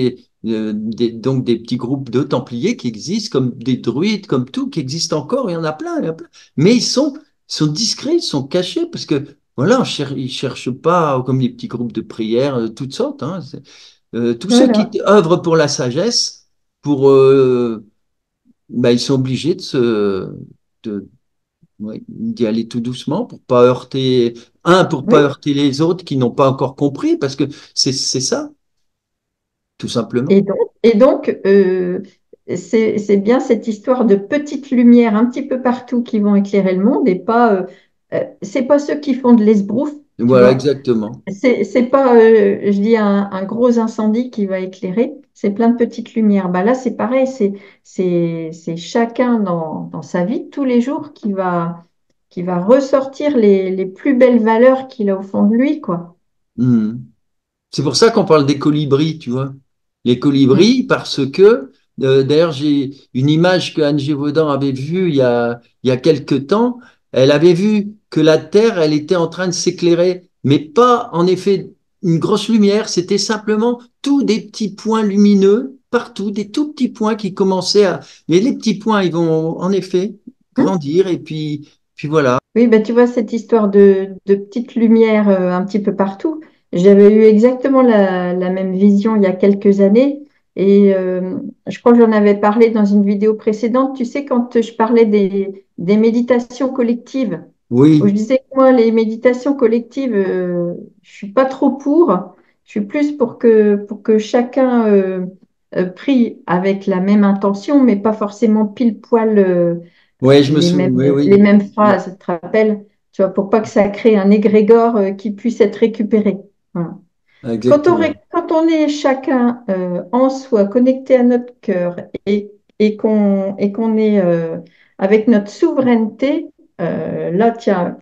donc des petits groupes de Templiers qui existent, comme des druides, comme tout, qui existent encore. Il y en a plein, il y en a plein. Mais ils sont discrets, ils sont cachés parce que voilà, ils cherchent pas comme les petits groupes de prière, toutes sortes. Hein. Tous ceux qui Voilà. œuvrent pour la sagesse, pour bah, ils sont obligés de, ouais, d'y aller tout doucement pour pas heurter, pour pas Oui. heurter les autres qui n'ont pas encore compris, parce que c'est ça, tout simplement. Et donc, c'est bien cette histoire de petites lumières un petit peu partout qui vont éclairer le monde et pas, c'est pas ceux qui font de l'esbrouf, tu Voilà, vois. exactement. C'est pas, je dis, un gros incendie qui va éclairer, c'est plein de petites lumières. Bah là, c'est pareil, c'est chacun dans sa vie de tous les jours qui va ressortir les plus belles valeurs qu'il a au fond de lui, quoi. Mhm. C'est pour ça qu'on parle des colibris, tu vois. Les Mm. colibris, parce que, d'ailleurs, j'ai une image que Anne Gévaudan avait vue il y a quelque temps. Elle avait vu que la Terre, elle était en train de s'éclairer, mais pas en effet une grosse lumière, c'était simplement tous des petits points lumineux partout, des tout petits points qui commençaient à... Mais les petits points, ils vont en effet Mm. grandir, et puis voilà. Oui, ben, tu vois, cette histoire de petites lumières un petit peu partout, j'avais eu exactement la même vision il y a quelques années et je crois que j'en avais parlé dans une vidéo précédente. Tu sais, quand je parlais des méditations collectives, où je Oui, disais que moi, les méditations collectives, je suis pas trop pour. Je suis plus pour que chacun prie avec la même intention, mais pas forcément pile poil ouais, je me souviens, oui, les oui, mêmes phrases, tu te rappelles? Tu vois, pour pas que ça crée un égrégore qui puisse être récupéré. Voilà. exactement. Quand on est chacun en soi, connecté à notre cœur et qu'on est avec notre souveraineté, là, tiens,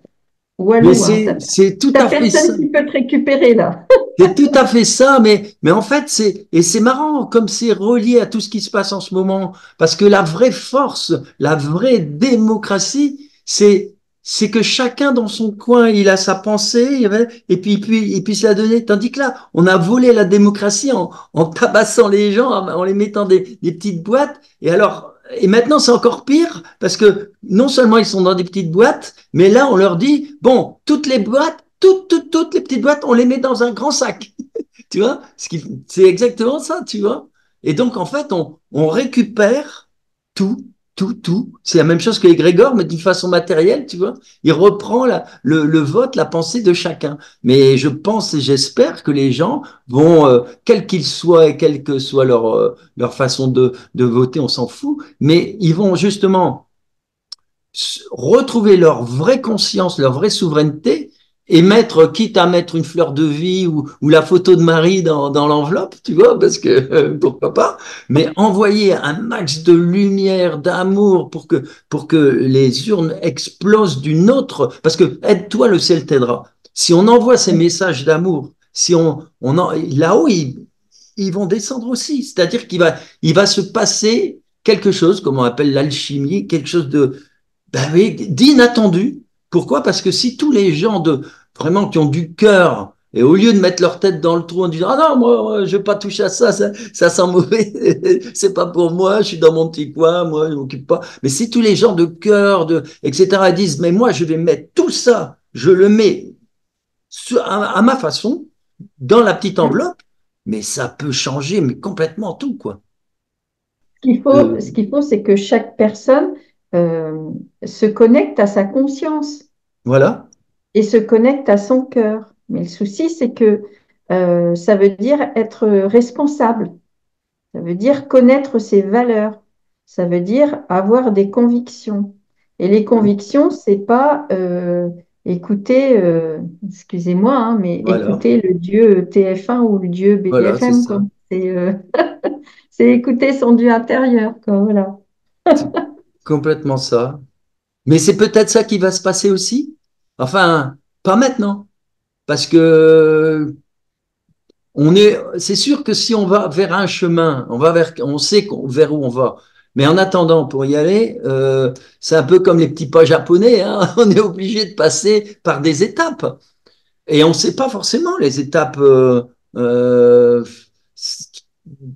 Mais Walou, hein, c'est tout t'as à fait ça. personne qui peut te récupérer là. C'est tout à fait ça, mais en fait, et c'est marrant comme c'est relié à tout ce qui se passe en ce moment, parce que la vraie force, la vraie démocratie, c'est que chacun dans son coin, il a sa pensée, puis il puisse la donner. Tandis que là, on a volé la démocratie en tabassant les gens, en les mettant des petites boîtes, et maintenant c'est encore pire, parce que non seulement ils sont dans des petites boîtes, mais là on leur dit, bon, toutes les boîtes, toutes les petites boîtes, on les met dans un grand sac. Tu vois, c'est exactement ça, tu vois. Et donc, en fait, on récupère tout, tout. C'est la même chose que les Grégor, mais d'une façon matérielle, tu vois. Il reprend le vote, la pensée de chacun. Mais je pense et j'espère que les gens vont, quel qu'ils soient et quelle que soit leur façon de voter, on s'en fout, mais ils vont justement retrouver leur vraie conscience, leur vraie souveraineté et mettre, quitte à mettre une fleur de vie ou la photo de Marie dans l'enveloppe, tu vois, parce que pourquoi pas, mais envoyer un max de lumière, d'amour pour que les urnes explosent d'une autre, parce que aide-toi, le ciel t'aidera. Si on envoie ces messages d'amour, si là-haut, ils vont descendre aussi, c'est-à-dire il va se passer quelque chose, comme on appelle l'alchimie, quelque chose de, ben oui, d'inattendu. Pourquoi? Parce que si tous les gens vraiment qui ont du cœur, et au lieu de mettre leur tête dans le trou en disant ah non, moi je veux pas toucher à ça, ça sent mauvais, c'est pas pour moi, je suis dans mon petit coin, moi je m'occupe pas. Mais si tous les gens de cœur, etc. disent mais moi je vais mettre tout ça, je le mets à ma façon dans la petite enveloppe, mais ça peut changer mais complètement tout quoi. Ce Euh, qu'il faut, c'est que chaque personne euh, se connecte à sa conscience voilà, et se connecte à son cœur. Mais le souci, c'est que ça veut dire être responsable. Ça veut dire connaître ses valeurs. Ça veut dire avoir des convictions. Et les convictions, c'est pas écouter, excusez-moi, hein, mais voilà, écouter le dieu TF1 ou le dieu voilà, c'est BDFM, quoi. ça. C'est écouter son dieu intérieur, quoi. Voilà. C'est complètement ça. Mais c'est peut-être ça qui va se passer aussi. Enfin, pas maintenant. Parce que c'est sûr que si on va vers un chemin, on sait vers où on va. Mais en attendant, pour y aller, c'est un peu comme les petits pas japonais, hein. On est obligé de passer par des étapes. Et on ne sait pas forcément les étapes. Euh,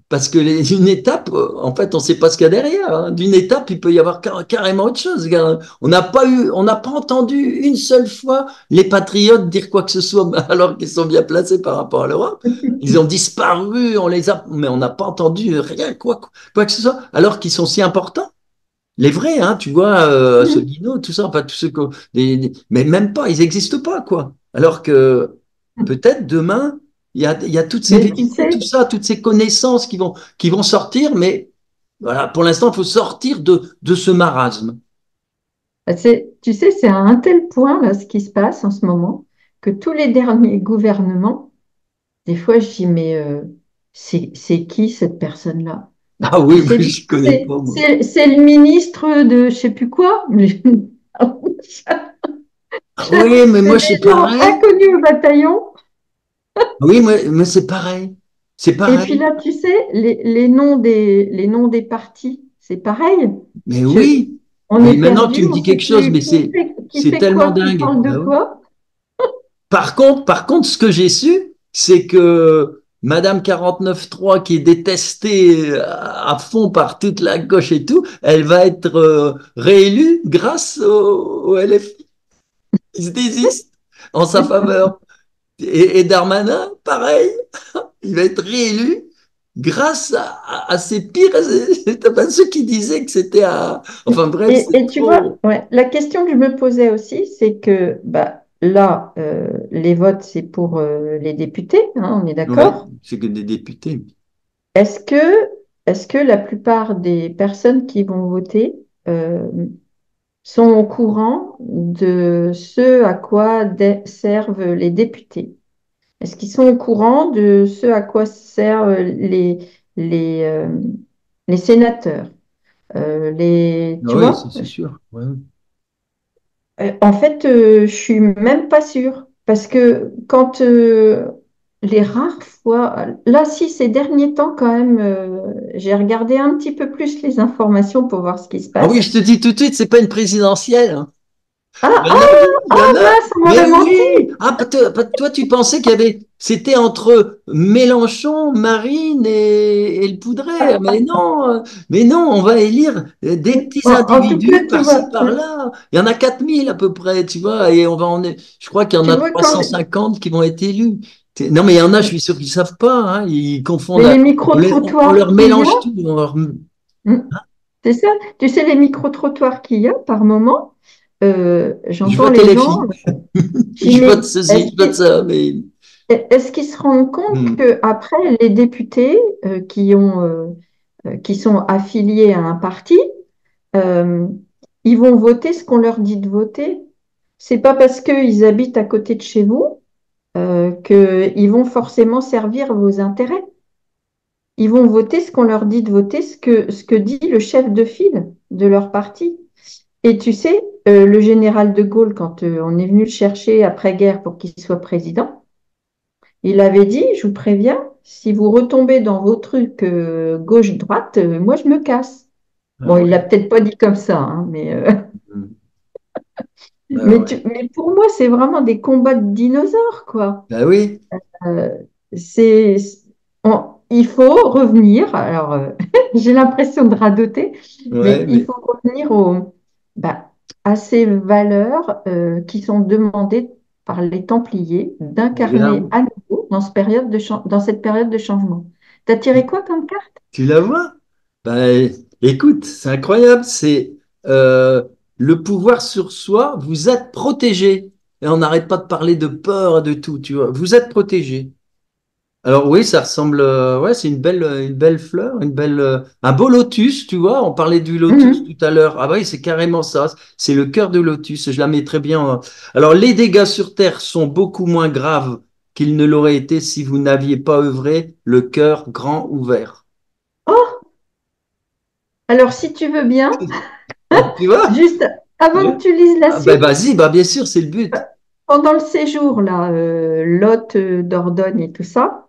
Parce que une étape, en fait, on ne sait pas ce qu'il y a derrière, hein. D'une étape, il peut y avoir carrément autre chose, gars. On n'a pas entendu une seule fois les patriotes dire quoi que ce soit, alors qu'ils sont bien placés par rapport à l'Europe. Ils ont disparu, mais on n'a pas entendu rien, quoi que ce soit, alors qu'ils sont si importants. Les vrais, hein, tu vois, Asselineau, tout ça, enfin, tous ceux mais même pas, ils n'existent pas, quoi. Alors que peut-être demain, il y a toutes ces Mais tu vérités, tout sais, ça, toutes ces connaissances qui vont sortir, mais voilà, pour l'instant, il faut sortir de ce marasme. tu sais, c'est à un tel point, là, ce qui se passe en ce moment, que tous les derniers gouvernements, des fois, je dis, mais c'est qui cette personne-là? Mais Ah oui, c'est mais bien, je connais pas, moi. c'est le ministre de je sais plus quoi. Ah oui, mais C'est moi, des c'est gens pareil. inconnus au bataillon. Oui, mais c'est pareil. C'est Et puis pareil. là, tu sais, les noms des partis, c'est pareil. Mais Je- oui. on Mais est maintenant, tu perdu, me on ne dis sait quelque chose, plus mais qui c'est fait tellement quoi, qui dingue. parle de Bah oui. quoi. Par contre, ce que j'ai su, c'est que Madame 49.3, qui est détestée à fond par toute la gauche et tout, elle va être réélue grâce au LFI. Il se désiste en sa faveur. Et Darmanin, pareil, il va être réélu grâce à ces pires, enfin, ceux qui disaient que c'était à... Enfin bref, c'est Et tu vois, trop... ouais, la question que je me posais aussi, c'est que bah, là, les votes, c'est pour les députés, hein, on est Ouais, d'accord? c'est que des députés. Est-ce que, est-ce que la plupart des personnes qui vont voter euh, sont au courant de ce à quoi servent les députés? Est-ce qu'ils sont au courant de ce à quoi servent les, euh, les sénateurs? Ah Tu oui, vois? ça, c'est sûr. Ouais. En fait, je suis même pas sûre. Parce que quand les rares fois, là, si ces derniers temps, quand même, j'ai regardé un petit peu plus les informations pour voir ce qui se Ah oui, passe. je te dis tout de suite, c'est pas une présidentielle, hein. Ah, Il y en a, ah, il y en a. mince, on Mais m'aurait menti. oui! Ah, toi, tu pensais qu'il y avait. C'était entre Mélenchon, Marine et le Poudrère. Mais non, on va élire des petits En tout cas, individus par-ci, par-là. Il y en a 4000 à peu près, tu vois, et je crois qu'il y en tu a vois trois cent cinquante qui vont être élus. Non, mais il y en a, je suis sûr qu'ils savent pas, hein. Ils mais confondent. les On micro-trottoirs leur qu'il y a, mélange tout. hmm, c'est ça. Tu sais, les micro-trottoirs qu'il y a par moment, Je j'entends vote les les gens. filles. Je dis, Je vote mais ceci, je vote ça, mais. est-ce qu'ils se rendent compte Hmm. qu'après, les députés qui sont affiliés à un parti, euh, ils vont voter ce qu'on leur dit de voter? c'est pas parce qu'ils habitent à côté de chez vous qu'ils vont forcément servir vos intérêts. Ils vont voter ce qu'on leur dit de voter, ce que dit le chef de file de leur parti. Et tu sais, le général de Gaulle, quand on est venu le chercher après-guerre pour qu'il soit président, il avait dit, je vous préviens, si vous retombez dans vos trucs gauche-droite, moi je me casse. Ah Bon, il l'a ouais. peut-être pas dit comme ça, hein, Mm. Ah ouais. mais pour moi, c'est vraiment des combats de dinosaures, quoi. Bah oui. Euh, c'est, il faut revenir. Alors, j'ai l'impression de radoter, mais Ouais, il mais faut revenir bah, à ces valeurs qui sont demandées par les Templiers d'incarner regarde, à nouveau dans, dans cette période de changement. T'as tiré quoi comme carte? tu la vois? Ben, écoute, c'est incroyable. C'est euh, le pouvoir sur soi. Vous êtes protégé. Et on n'arrête pas de parler de peur, de tout, tu vois. Vous êtes protégé. Alors oui, ça ressemble, ouais, c'est une belle fleur, un beau lotus, tu vois. On parlait du lotus Mhm. tout à l'heure. Ah oui, c'est carrément ça. C'est le cœur de lotus. Je la mets très bien. Alors les dégâts sur Terre sont beaucoup moins graves qu'ils ne l'auraient été si vous n'aviez pas œuvré le cœur grand ouvert. Oh, alors si tu veux bien, Tu vois? juste avant que tu lises la Ah ben suite, vas-y, bah bien sûr, c'est le but. pendant le séjour, là, Lot, Dordogne et tout ça,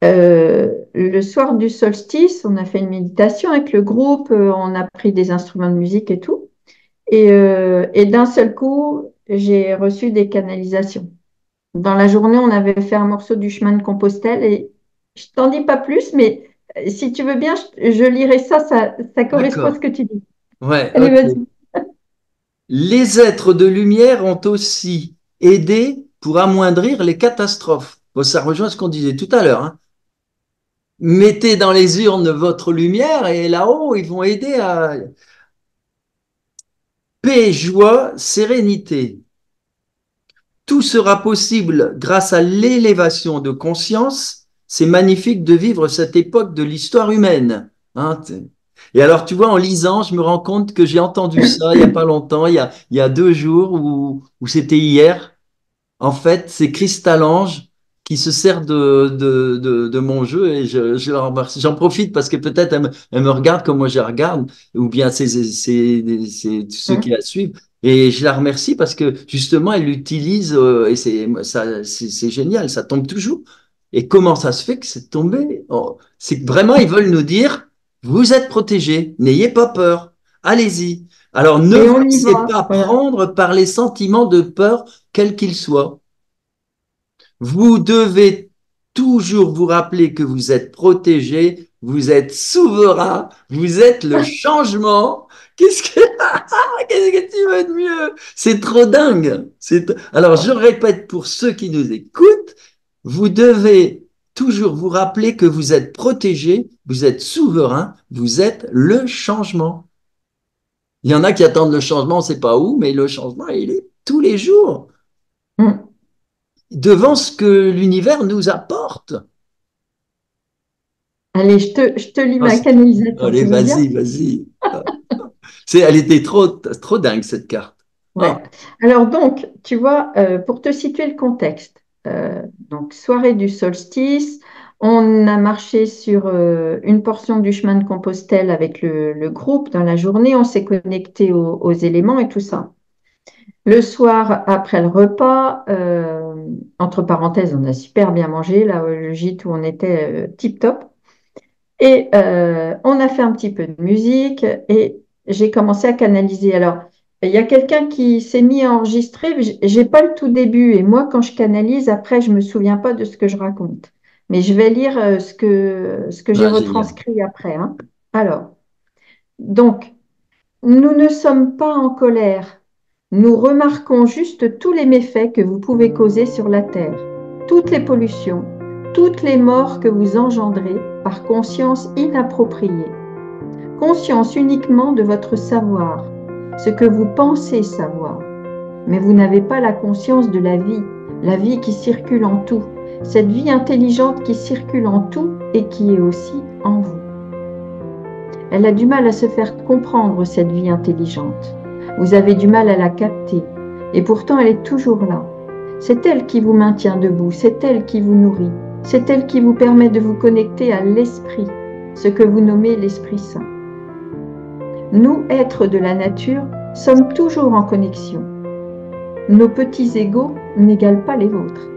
le soir du solstice, on a fait une méditation avec le groupe, on a pris des instruments de musique et tout. Et d'un seul coup, j'ai reçu des canalisations. Dans la journée, on avait fait un morceau du chemin de Compostelle et je t'en dis pas plus, mais si tu veux bien, je lirai ça, ça correspond à ce D'accord. que tu dis. Ouais, Allez, ok. vas-y. Les êtres de lumière ont aussi aidé pour amoindrir les catastrophes. Bon, ça rejoint ce qu'on disait tout à l'heure, hein. Mettez dans les urnes votre lumière et là-haut, ils vont aider à paix, joie, sérénité. Tout sera possible grâce à l'élévation de conscience. C'est magnifique de vivre cette époque de l'histoire humaine, hein. Et alors, tu vois, en lisant, je me rends compte que j'ai entendu ça il n'y a pas longtemps, il y a 2 jours, ou c'était hier. En fait, c'est Cristalange qui se sert de mon jeu et je la remercie. J'en profite parce que peut-être elle me regarde comme moi je la regarde, ou bien c'est ceux qui la suivent. Et je la remercie parce que justement, elle l'utilise et c'est génial, ça tombe toujours. Et comment ça se fait que c'est tombé? Oh, c'est que vraiment, ils veulent nous dire, vous êtes protégés, n'ayez pas peur, allez-y. Alors ne Et vous on y laissez va. pas Voilà. prendre par les sentiments de peur quel qu'il soit. Vous devez toujours vous rappeler que vous êtes protégé, vous êtes souverain, vous êtes le changement. Qu'est-ce que, qu'est-ce que tu veux de mieux? C'est trop dingue. Alors, je répète pour ceux qui nous écoutent, vous devez toujours vous rappeler que vous êtes protégé, vous êtes souverain, vous êtes le changement. Il y en a qui attendent le changement, on ne sait pas où, mais le changement, il est tous les jours Mm. devant ce que l'univers nous apporte. Allez, je te lis Ah, ma canalisation, allez, tu veux bien? vas-y, vas-y. Elle était trop dingue, cette carte. Ouais. Ah, Alors donc, tu vois, pour te situer le contexte, donc soirée du solstice, on a marché sur une portion du chemin de Compostelle avec le groupe dans la journée, on s'est connecté aux éléments et tout ça. Le soir, après le repas, entre parenthèses, on a super bien mangé, là, le gîte où on était tip top. Et on a fait un petit peu de musique et j'ai commencé à canaliser. Alors, il y a quelqu'un qui s'est mis à enregistrer, mais j'ai pas le tout début. Et moi, quand je canalise, après, je me souviens pas de ce que je raconte. Mais je vais lire ce que j'ai ah, génial. retranscrit après, hein. Alors, donc, nous ne sommes pas en colère. Nous remarquons juste tous les méfaits que vous pouvez causer sur la Terre, toutes les pollutions, toutes les morts que vous engendrez par conscience inappropriée, conscience uniquement de votre savoir, ce que vous pensez savoir. Mais vous n'avez pas la conscience de la vie qui circule en tout, cette vie intelligente qui circule en tout et qui est aussi en vous. Elle a du mal à se faire comprendre, cette vie intelligente. Vous avez du mal à la capter. Et pourtant, elle est toujours là. C'est elle qui vous maintient debout, c'est elle qui vous nourrit, c'est elle qui vous permet de vous connecter à l'Esprit, ce que vous nommez l'Esprit Saint. Nous, êtres de la nature, sommes toujours en connexion. Nos petits égos n'égalent pas les vôtres.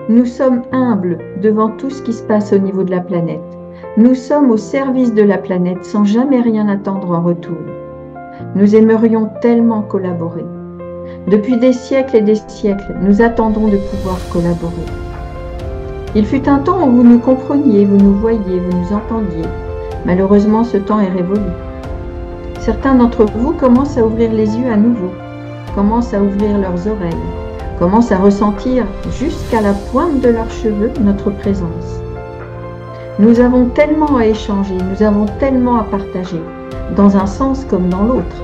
Nous sommes humbles devant tout ce qui se passe au niveau de la planète. Nous sommes au service de la planète sans jamais rien attendre en retour. Nous aimerions tellement collaborer. Depuis des siècles et des siècles, nous attendons de pouvoir collaborer. Il fut un temps où vous nous compreniez, vous nous voyiez, vous nous entendiez. Malheureusement, ce temps est révolu. Certains d'entre vous commencent à ouvrir les yeux à nouveau, commencent à ouvrir leurs oreilles, commencent à ressentir jusqu'à la pointe de leurs cheveux notre présence. Nous avons tellement à échanger, nous avons tellement à partager, dans un sens comme dans l'autre,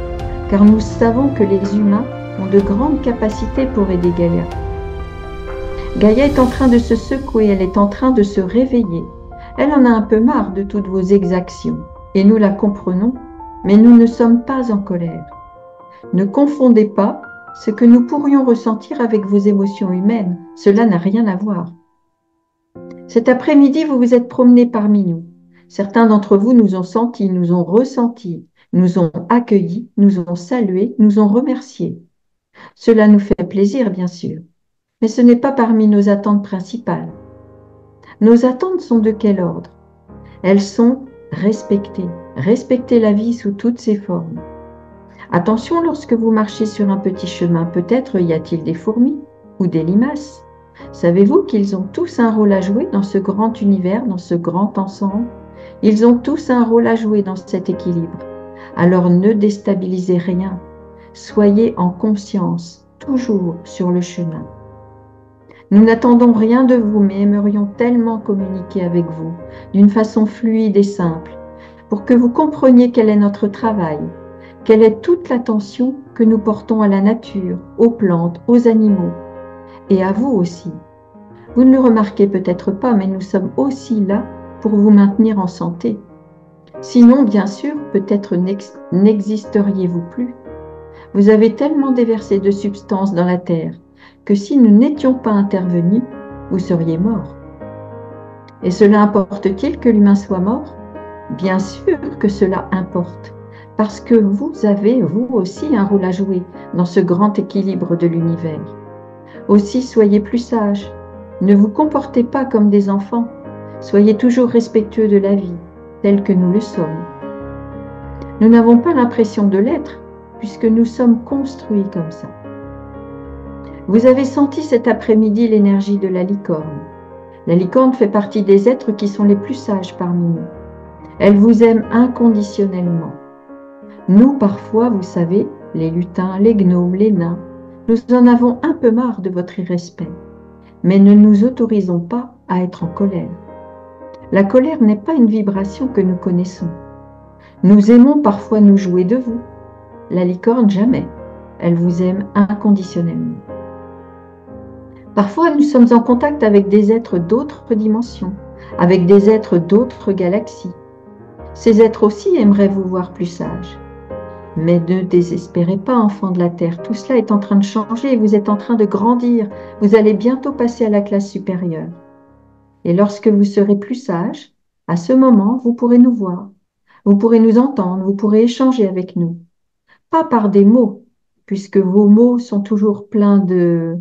car nous savons que les humains ont de grandes capacités pour aider Gaïa. Gaïa est en train de se secouer, elle est en train de se réveiller. Elle en a un peu marre de toutes vos exactions, et nous la comprenons, mais nous ne sommes pas en colère. Ne confondez pas ce que nous pourrions ressentir avec vos émotions humaines, cela n'a rien à voir. Cet après-midi, vous vous êtes promenés parmi nous. Certains d'entre vous nous ont sentis, nous ont ressentis, nous ont accueillis, nous ont salués, nous ont remerciés. Cela nous fait plaisir, bien sûr, mais ce n'est pas parmi nos attentes principales. Nos attentes sont de quel ordre? Elles sont respecter la vie sous toutes ses formes. Attention lorsque vous marchez sur un petit chemin, peut-être y a-t-il des fourmis ou des limaces. Savez-vous qu'ils ont tous un rôle à jouer dans ce grand univers, dans ce grand ensemble? Ils ont tous un rôle à jouer dans cet équilibre. Alors ne déstabilisez rien. Soyez en conscience, toujours sur le chemin. Nous n'attendons rien de vous, mais aimerions tellement communiquer avec vous, d'une façon fluide et simple, pour que vous compreniez quel est notre travail, quelle est toute l'attention que nous portons à la nature, aux plantes, aux animaux, et à vous aussi. Vous ne le remarquez peut-être pas, mais nous sommes aussi là pour vous maintenir en santé. Sinon, bien sûr, peut-être n'existeriez-vous plus. Vous avez tellement déversé de substances dans la terre que si nous n'étions pas intervenus, vous seriez morts. Et cela importe-t-il que l'humain soit mort? Bien sûr que cela importe, parce que vous avez, vous aussi, un rôle à jouer dans ce grand équilibre de l'univers. Aussi, soyez plus sages. Ne vous comportez pas comme des enfants. Soyez toujours respectueux de la vie, telle que nous le sommes. Nous n'avons pas l'impression de l'être, puisque nous sommes construits comme ça. Vous avez senti cet après-midi l'énergie de la licorne. La licorne fait partie des êtres qui sont les plus sages parmi nous. Elle vous aime inconditionnellement. Nous, parfois, vous savez, les lutins, les gnomes, les nains, nous en avons un peu marre de votre irrespect. Mais ne nous autorisons pas à être en colère. La colère n'est pas une vibration que nous connaissons. Nous aimons parfois nous jouer de vous. La licorne, jamais. Elle vous aime inconditionnellement. Parfois, nous sommes en contact avec des êtres d'autres dimensions, avec des êtres d'autres galaxies. Ces êtres aussi aimeraient vous voir plus sages. Mais ne désespérez pas, enfants de la Terre. Tout cela est en train de changer, vous êtes en train de grandir. Vous allez bientôt passer à la classe supérieure. Et lorsque vous serez plus sage, à ce moment, vous pourrez nous voir. Vous pourrez nous entendre, vous pourrez échanger avec nous. Pas par des mots, puisque vos mots sont toujours pleins de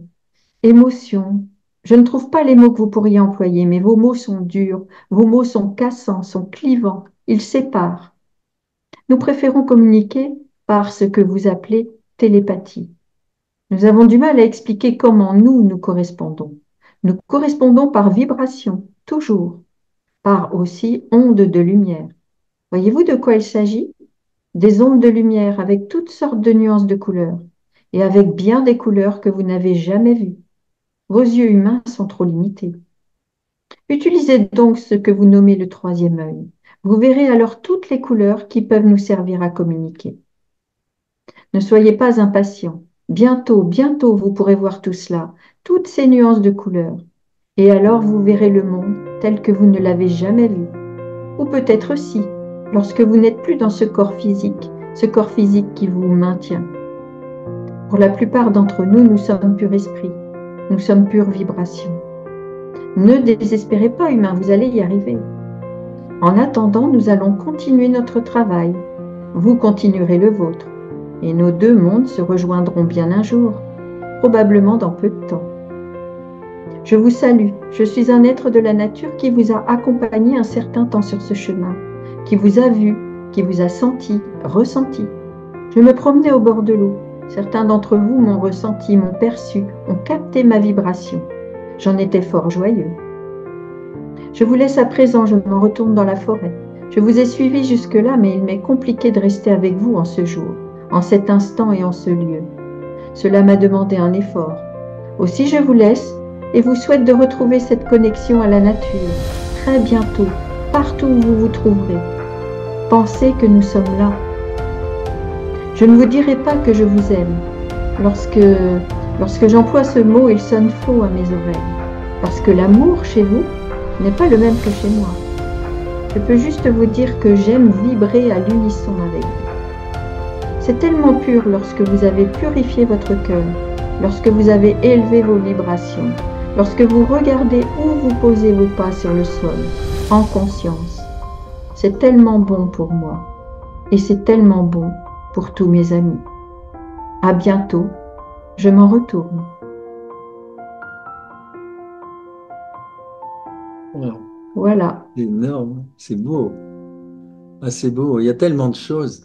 émotions. Je ne trouve pas les mots que vous pourriez employer, mais vos mots sont durs, vos mots sont cassants, sont clivants, ils séparent. Nous préférons communiquer par ce que vous appelez télépathie. Nous avons du mal à expliquer comment nous correspondons. Nous correspondons par vibration, toujours, par aussi ondes de lumière. Voyez-vous de quoi il s'agit? Des ondes de lumière avec toutes sortes de nuances de couleurs et avec bien des couleurs que vous n'avez jamais vues. Vos yeux humains sont trop limités. Utilisez donc ce que vous nommez le troisième œil. Vous verrez alors toutes les couleurs qui peuvent nous servir à communiquer. Ne soyez pas impatients. Bientôt, bientôt, vous pourrez voir tout cela, toutes ces nuances de couleurs. Et alors vous verrez le monde tel que vous ne l'avez jamais vu. Ou peut-être si, lorsque vous n'êtes plus dans ce corps physique qui vous maintient. Pour la plupart d'entre nous, nous sommes pur esprit, nous sommes pure vibration. Ne désespérez pas, humains, vous allez y arriver. En attendant, nous allons continuer notre travail. Vous continuerez le vôtre. Et nos deux mondes se rejoindront bien un jour, probablement dans peu de temps. Je vous salue. Je suis un être de la nature qui vous a accompagné un certain temps sur ce chemin, qui vous a vu, qui vous a senti, ressenti. Je me promenais au bord de l'eau. Certains d'entre vous m'ont ressenti, m'ont perçu, ont capté ma vibration. J'en étais fort joyeux. Je vous laisse à présent, je me retourne dans la forêt. Je vous ai suivi jusque-là, mais il m'est compliqué de rester avec vous en ce jour, en cet instant et en ce lieu. Cela m'a demandé un effort. Aussi, je vous laisse et vous souhaite de retrouver cette connexion à la nature, très bientôt, partout où vous vous trouverez. Pensez que nous sommes là. Je ne vous dirai pas que je vous aime. Lorsque j'emploie ce mot, il sonne faux à mes oreilles. Parce que l'amour chez vous n'est pas le même que chez moi. Je peux juste vous dire que j'aime vibrer à l'unisson avec vous. C'est tellement pur lorsque vous avez purifié votre cœur, lorsque vous avez élevé vos vibrations, lorsque vous regardez où vous posez vos pas sur le sol, en conscience. C'est tellement bon pour moi et c'est tellement bon pour tous mes amis. À bientôt, je m'en retourne. Wow, Voilà. c'est énorme, c'est beau. Ah, c'est beau, il y a tellement de choses.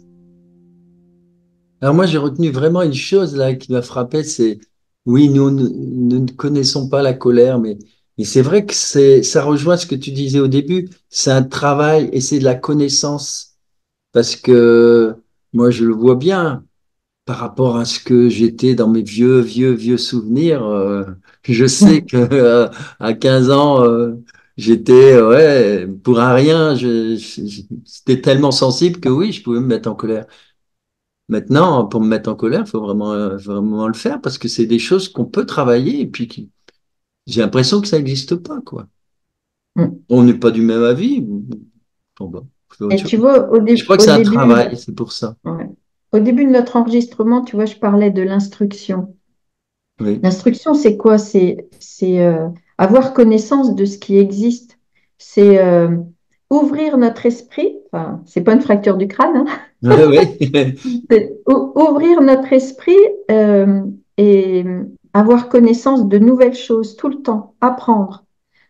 Alors moi, j'ai retenu vraiment une chose là qui m'a frappé, c'est oui, nous ne connaissons pas la colère, mais c'est vrai que ça rejoint ce que tu disais au début, c'est un travail et c'est de la connaissance. Parce que moi, je le vois bien par rapport à ce que j'étais dans mes vieux souvenirs. Je sais que à 15 ans, j'étais ouais, pour un rien. J'étais tellement sensible que oui, je pouvais me mettre en colère. Maintenant, pour me mettre en colère, il faut vraiment le faire parce que c'est des choses qu'on peut travailler et puis j'ai l'impression que ça n'existe pas, quoi. On n'est pas du même avis. Bon, bah, on fait autre Et chose. tu vois, Je crois que au c'est un début, travail, c'est pour ça. ouais. Au début de notre enregistrement, tu vois, je parlais de l'instruction. Oui. L'instruction, c'est quoi? C'est avoir connaissance de ce qui existe. C'est ouvrir notre esprit. Enfin, c'est pas une fracture du crâne, hein. Ouais, ouais. C'est ouvrir notre esprit et avoir connaissance de nouvelles choses tout le temps, apprendre.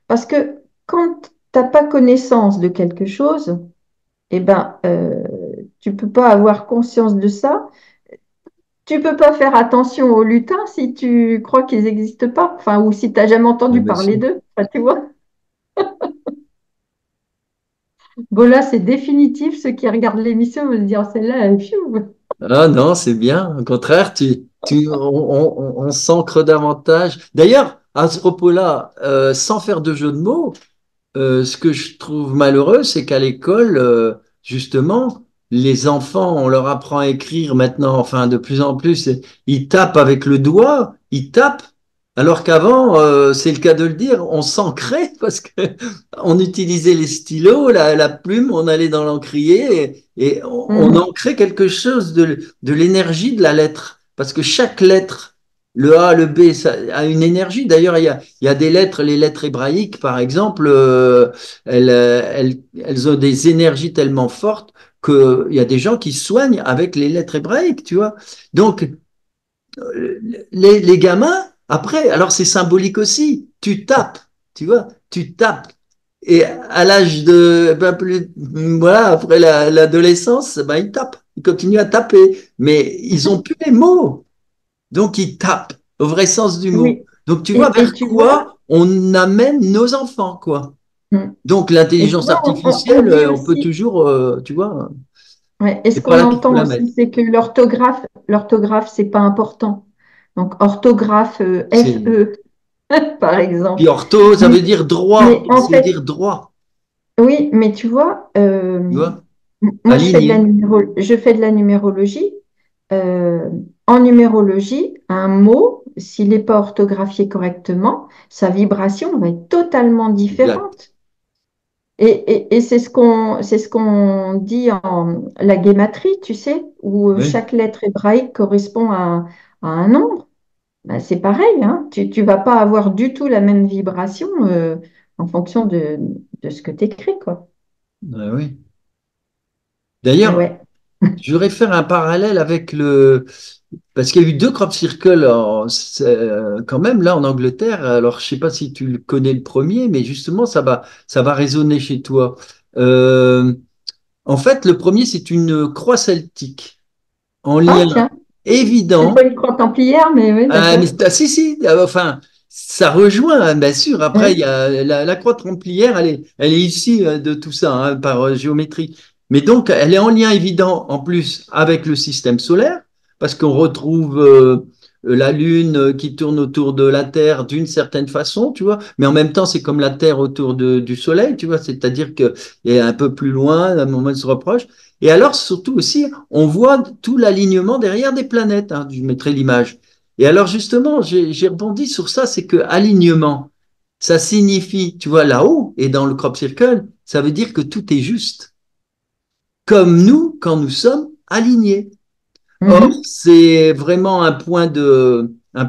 Parce que quand tu n'as pas connaissance de quelque chose, eh ben, tu peux pas avoir conscience de ça. Tu peux pas faire attention aux lutins si tu crois qu'ils n'existent pas, enfin, ou si tu n'as jamais Ouais, entendu bien parler sûr. d'eux, enfin, tu vois. Bon, là, c'est définitif. Ceux qui regardent l'émission vont se dire, celle-là, elle, pfiou. Ah non, c'est bien. Au contraire, on s'ancre davantage. D'ailleurs, à ce propos-là, sans faire de jeu de mots, ce que je trouve malheureux, c'est qu'à l'école, justement, les enfants, on leur apprend à écrire maintenant, enfin de plus en plus, ils tapent avec le doigt, ils tapent, alors qu'avant, c'est le cas de le dire, on s'ancrait parce que on utilisait les stylos, la plume, on allait dans l'encrier et on Mhm, ancrait quelque chose de l'énergie de la lettre. Parce que chaque lettre, le A, le B, ça a une énergie. D'ailleurs, il y a des lettres, les lettres hébraïques, par exemple, elles ont des énergies tellement fortes qu'il y a des gens qui soignent avec les lettres hébraïques, tu vois. Donc, les gamins, après, alors c'est symbolique aussi, tu tapes, tu vois, tu tapes. Et à l'âge de, ben, voilà, après l'adolescence, ben, ils tapent, ils continuent à taper, mais ils ont plus les mots, donc ils tapent au vrai sens du mot. oui. Donc tu vois Et vers tu vois, quoi on amène nos enfants, quoi. mm. Donc Et tu l'intelligence vois, on artificielle, dit on peut aussi, toujours, tu vois, ouais, et ce c'est pas qu'on là qu'il faut entend la aussi, mettre. c'est que l'orthographe, c'est pas important. Donc, orthographe, C'est FE, par puis exemple. ortho, ça Mais, veut dire droit, mais en ça veut fait, dire droit, oui, mais tu vois, tu vois, moi, aligné, je fais de la numérologie. Euh, En numérologie, un mot, s'il n'est pas orthographié correctement, sa vibration va être totalement exact. différente. Et c'est ce qu'on dit en la guématrie, tu sais, où Oui, chaque lettre hébraïque correspond à un nombre, ben, c'est pareil, hein. Tu vas pas avoir du tout la même vibration en fonction de ce que tu écris, quoi. Ah oui. Et D'ailleurs, ouais. je voudrais faire un parallèle avec le... Parce qu'il y a eu deux crop circles quand même là en Angleterre. Alors, je sais pas si tu le connais le premier, mais justement, ça va résonner chez toi. Euh, En fait, le premier, c'est une croix celtique en lien Ah, tiens, c'est pas évident. une croix templière, mais oui, Ah, mais d'accord. si, si, enfin, ça rejoint, hein, bien sûr. Après, il y Oui. a la croix templière, elle est issue de tout ça, hein, par géométrie. Mais donc, elle est en lien évident, en plus, avec le système solaire, parce qu'on retrouve la Lune qui tourne autour de la Terre d'une certaine façon, tu vois. Mais en même temps, c'est comme la Terre autour du Soleil, tu vois. C'est-à-dire qu'il est un peu plus loin, à un moment, il se reproche. Et alors, surtout aussi, on voit tout l'alignement derrière des planètes, hein. Je mettrai l'image. Et alors justement, j'ai rebondi sur ça, c'est que alignement, ça signifie, tu vois, là-haut et dans le crop circle, ça veut dire que tout est juste, comme nous quand nous sommes alignés. Or, Mhm. c'est vraiment un point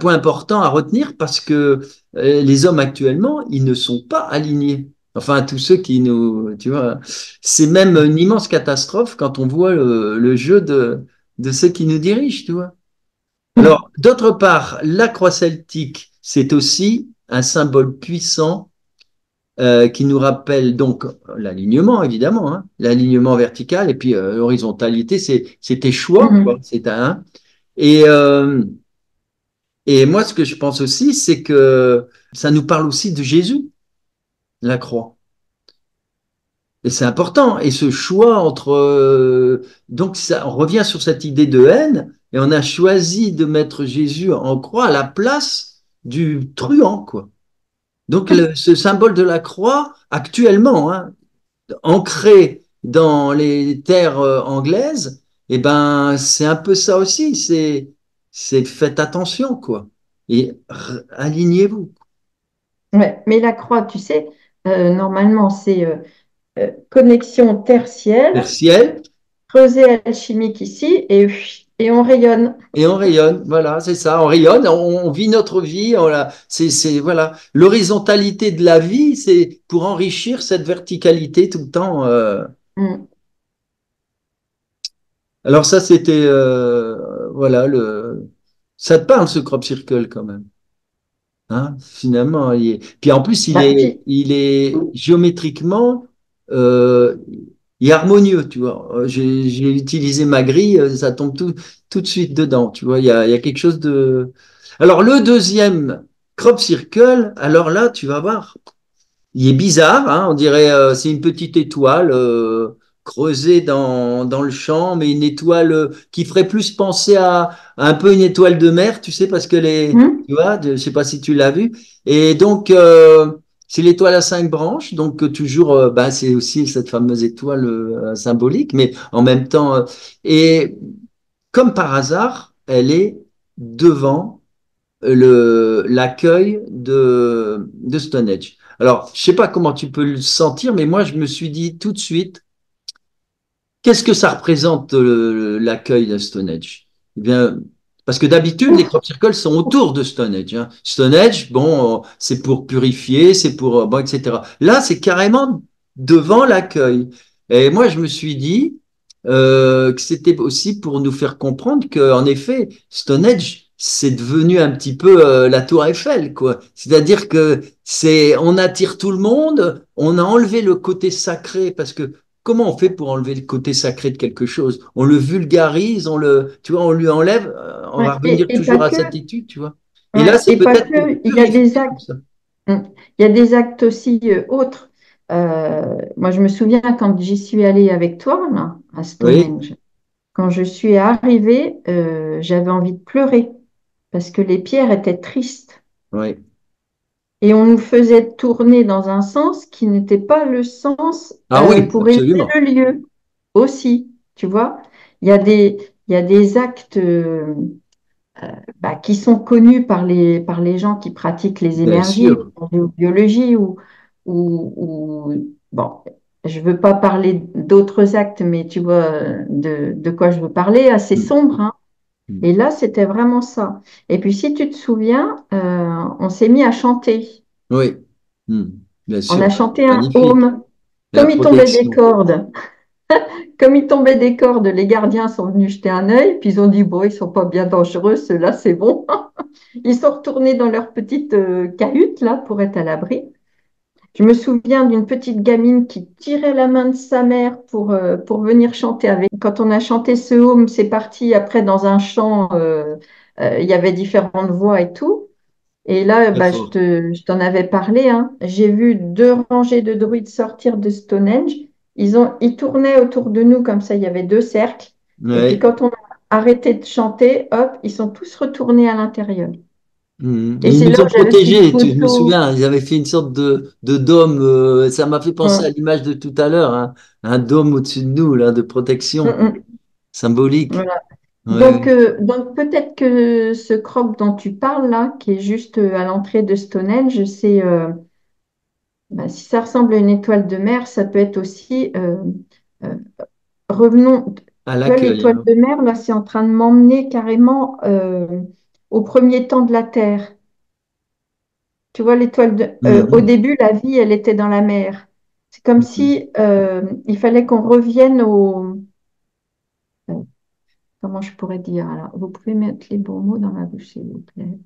important à retenir parce que les hommes actuellement, ils ne sont pas alignés. Enfin, tous ceux qui nous, tu vois, c'est même une immense catastrophe quand on voit le jeu de ceux qui nous dirigent, tu vois. Alors, d'autre part, la croix celtique, c'est aussi un symbole puissant qui nous rappelle donc l'alignement, évidemment, hein, l'alignement vertical, et puis l'horizontalité, c'est tes choix, quoi, Mhm. c'est un. Et, et moi, ce que je pense aussi, c'est que ça nous parle aussi de Jésus, la croix. Et c'est important. Et ce choix entre... donc, ça, on revient sur cette idée de haine, et on a choisi de mettre Jésus en croix à la place du truand, quoi. Donc, ce symbole de la croix, actuellement, hein, ancré dans les terres anglaises, eh ben, c'est un peu ça aussi. C'est faites attention, quoi. Et alignez-vous. Ouais. Mais la croix, tu sais, normalement, c'est connexion tertielle, Ciel creuset alchimique ici, et on rayonne. et on rayonne. Voilà, c'est ça. On rayonne, on vit notre vie. Voilà. L'horizontalité de la vie, c'est pour enrichir cette verticalité tout le temps. Mm. Alors ça, c'était voilà ça te parle ce crop circle quand même. Hein, finalement, puis en plus, Bah, puis, il est géométriquement, euh, il est harmonieux, tu vois. J'ai utilisé ma grille, ça tombe tout de suite dedans, tu vois. Il y a quelque chose de. Alors, le deuxième crop circle, alors là, tu vas voir. Il est bizarre, hein, on dirait c'est une petite étoile creusée dans le champ, mais une étoile qui ferait plus penser à un peu une étoile de mer, tu sais, parce que mm, tu vois, je sais pas si tu l'as vu. Et donc, c'est l'étoile à cinq branches, donc toujours, bah, c'est aussi cette fameuse étoile symbolique, mais en même temps, et comme par hasard, elle est devant l'accueil de Stonehenge. Alors, je sais pas comment tu peux le sentir, mais moi, je me suis dit tout de suite, qu'est-ce que ça représente l'accueil de Stonehenge? Eh bien, parce que d'habitude, les ouf, crop circles sont autour de Stonehenge, hein. Stonehenge, bon, c'est pour purifier, c'est pour, bon, etc. Là, c'est carrément devant l'accueil. Et moi, je me suis dit que c'était aussi pour nous faire comprendre que, en effet, Stonehenge, c'est devenu un petit peu la Tour Eiffel, quoi. C'est-à-dire que on attire tout le monde, on a enlevé le côté sacré parce que comment on fait pour enlever le côté sacré de quelque chose? On le vulgarise, tu vois, on lui enlève, on va ouais. revenir Et pas toujours à que, cette étude, tu vois. Et là, ouais, c'est et pas peut-être pour que, il y a des purifier tout actes, ça. mm, il y a des actes aussi autres. Moi, je me souviens quand j'y suis allée avec toi, là, à Oui, Stonehenge, quand je suis arrivée, j'avais envie de pleurer parce que les pierres étaient tristes. oui. Et on nous faisait tourner dans un sens qui n'était pas le sens Ah oui, pour aimer absolument. le lieu aussi, tu vois. Il y a il y a des actes bah, qui sont connus par les gens qui pratiquent les Bien énergies, sûr. la biologie bon, je ne veux pas parler d'autres actes, mais tu vois de quoi je veux parler, assez sombre, hein. Mm. Et là, c'était vraiment ça. Et puis, si tu te souviens, on s'est mis à chanter. Oui. Mm. Bien On sûr, a chanté un magnifique. home. La Comme il tombait des protection. cordes, comme il tombait des cordes, les gardiens sont venus jeter un œil, puis ils ont dit, bon, ils sont pas bien dangereux, ceux-là, c'est bon. Ils sont retournés dans leur petite cahute, là, pour être à l'abri. Je me souviens d'une petite gamine qui tirait la main de sa mère pour venir chanter avec. Quand on a chanté ce home, c'est parti après dans un chant, il y avait différentes voix et tout. Et là, Très bah, fort. je t'en avais parlé, hein. J'ai vu deux rangées de druides sortir de Stonehenge. Ils tournaient autour de nous comme ça, il y avait deux cercles. Et puis Ouais. quand on a arrêté de chanter, hop, ils sont tous retournés à l'intérieur. Mhm. Et Ils c'est là nous où ont j'avais fait une protégés, je me photo. souviens, ils avaient fait une sorte de dôme, ça m'a fait penser à Hum, l'image de tout à l'heure, hein, un dôme au-dessus de nous, là, de hum, protection hum. symbolique. Voilà. Ouais, Donc peut-être que ce croc dont tu parles là, qui est juste à l'entrée de Stonehenge, bah, si ça ressemble à une étoile de mer, ça peut être aussi euh, revenons. à Tu vois, l'accueil, l'étoile hein. de mer, là, c'est en train de m'emmener carrément au premier temps de la Terre. Tu vois, au Mhm. début, la vie, elle était dans la mer. C'est comme Mhm. si il fallait qu'on revienne au. euh, Comment je pourrais dire? Alors, vous pouvez mettre les bons mots dans ma bouche, s'il vous plaît.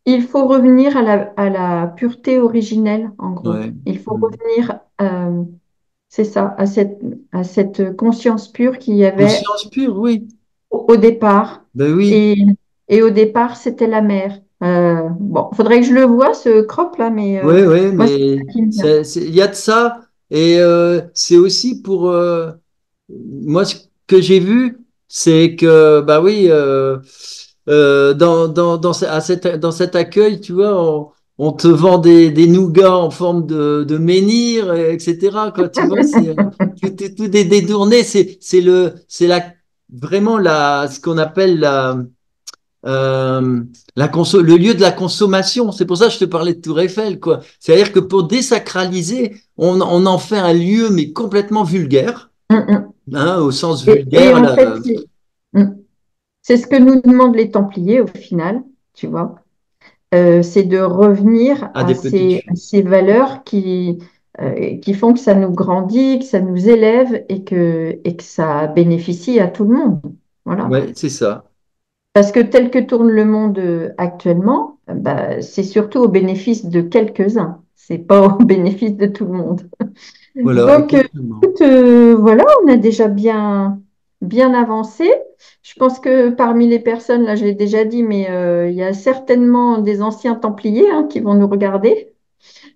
Il faut revenir à la pureté originelle, en gros. Ouais. Il faut Mhm. revenir, c'est ça, à cette conscience pure qu'il y avait Conscience pure, oui. au départ. Ben oui. Et, et au départ, c'était la mer. Bon, faudrait que je le voie, ce crop-là, mais Oui, oui, moi, c'est mais ça qui me vient. il y a de ça. Et c'est aussi pour, moi, ce que j'ai vu, c'est que, bah oui, dans cet accueil, tu vois, on te vend des nougats en forme de menhir, etc. Quoi, tu vois, c'est tout est détourné. Vraiment ce qu'on appelle euh, le lieu de la consommation. C'est pour ça que je te parlais de Tour Eiffel, quoi. C'est-à-dire que pour désacraliser, on en fait un lieu, mais complètement vulgaire, Mm, mm. hein, au sens Et vulgaire, en fait, là, mm, c'est ce que nous demandent les Templiers au final, tu vois. C'est de revenir à des petites à choses. ces valeurs qui font que ça nous grandit, que ça nous élève et que ça bénéficie à tout le monde. Voilà. Ouais, c'est ça. Parce que tel que tourne le monde actuellement, bah, c'est surtout au bénéfice de quelques-uns. C'est pas au bénéfice de tout le monde. Voilà, Donc, exactement. écoute, voilà, on a déjà bien avancé. Je pense que parmi les personnes, là, je l'ai déjà dit, mais il y a certainement des anciens Templiers hein, qui vont nous regarder.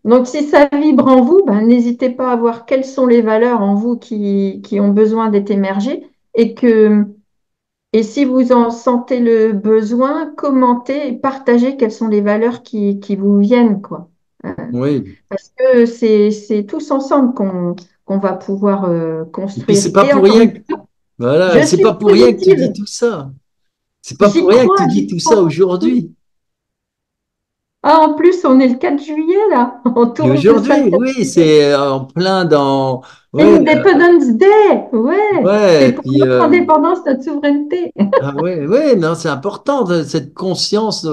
Donc, si ça vibre en vous, ben, n'hésitez pas à voir quelles sont les valeurs en vous qui ont besoin d'être émergées et si vous en sentez le besoin, commentez et partagez quelles sont les valeurs qui vous viennent, quoi. Oui. Parce que c'est tous ensemble qu'on va pouvoir Et puis c'est construire. pas Et pour encore rien. une fois, Voilà, je c'est suis pas pour rien que tu dis positive. tout ça. C'est pas J'y pour rien que crois, tu dis j'y tout ça crois. aujourd'hui. Ah, en plus, on est le 4 juillet, là. On Et tourne ça le aujourd'hui, 4 oui, juillet. c'est en plein dans. Ouais, Independence Day, ouais. C'est ouais. pour Puis notre indépendance, notre souveraineté. ah ouais, ouais, non, c'est important cette conscience.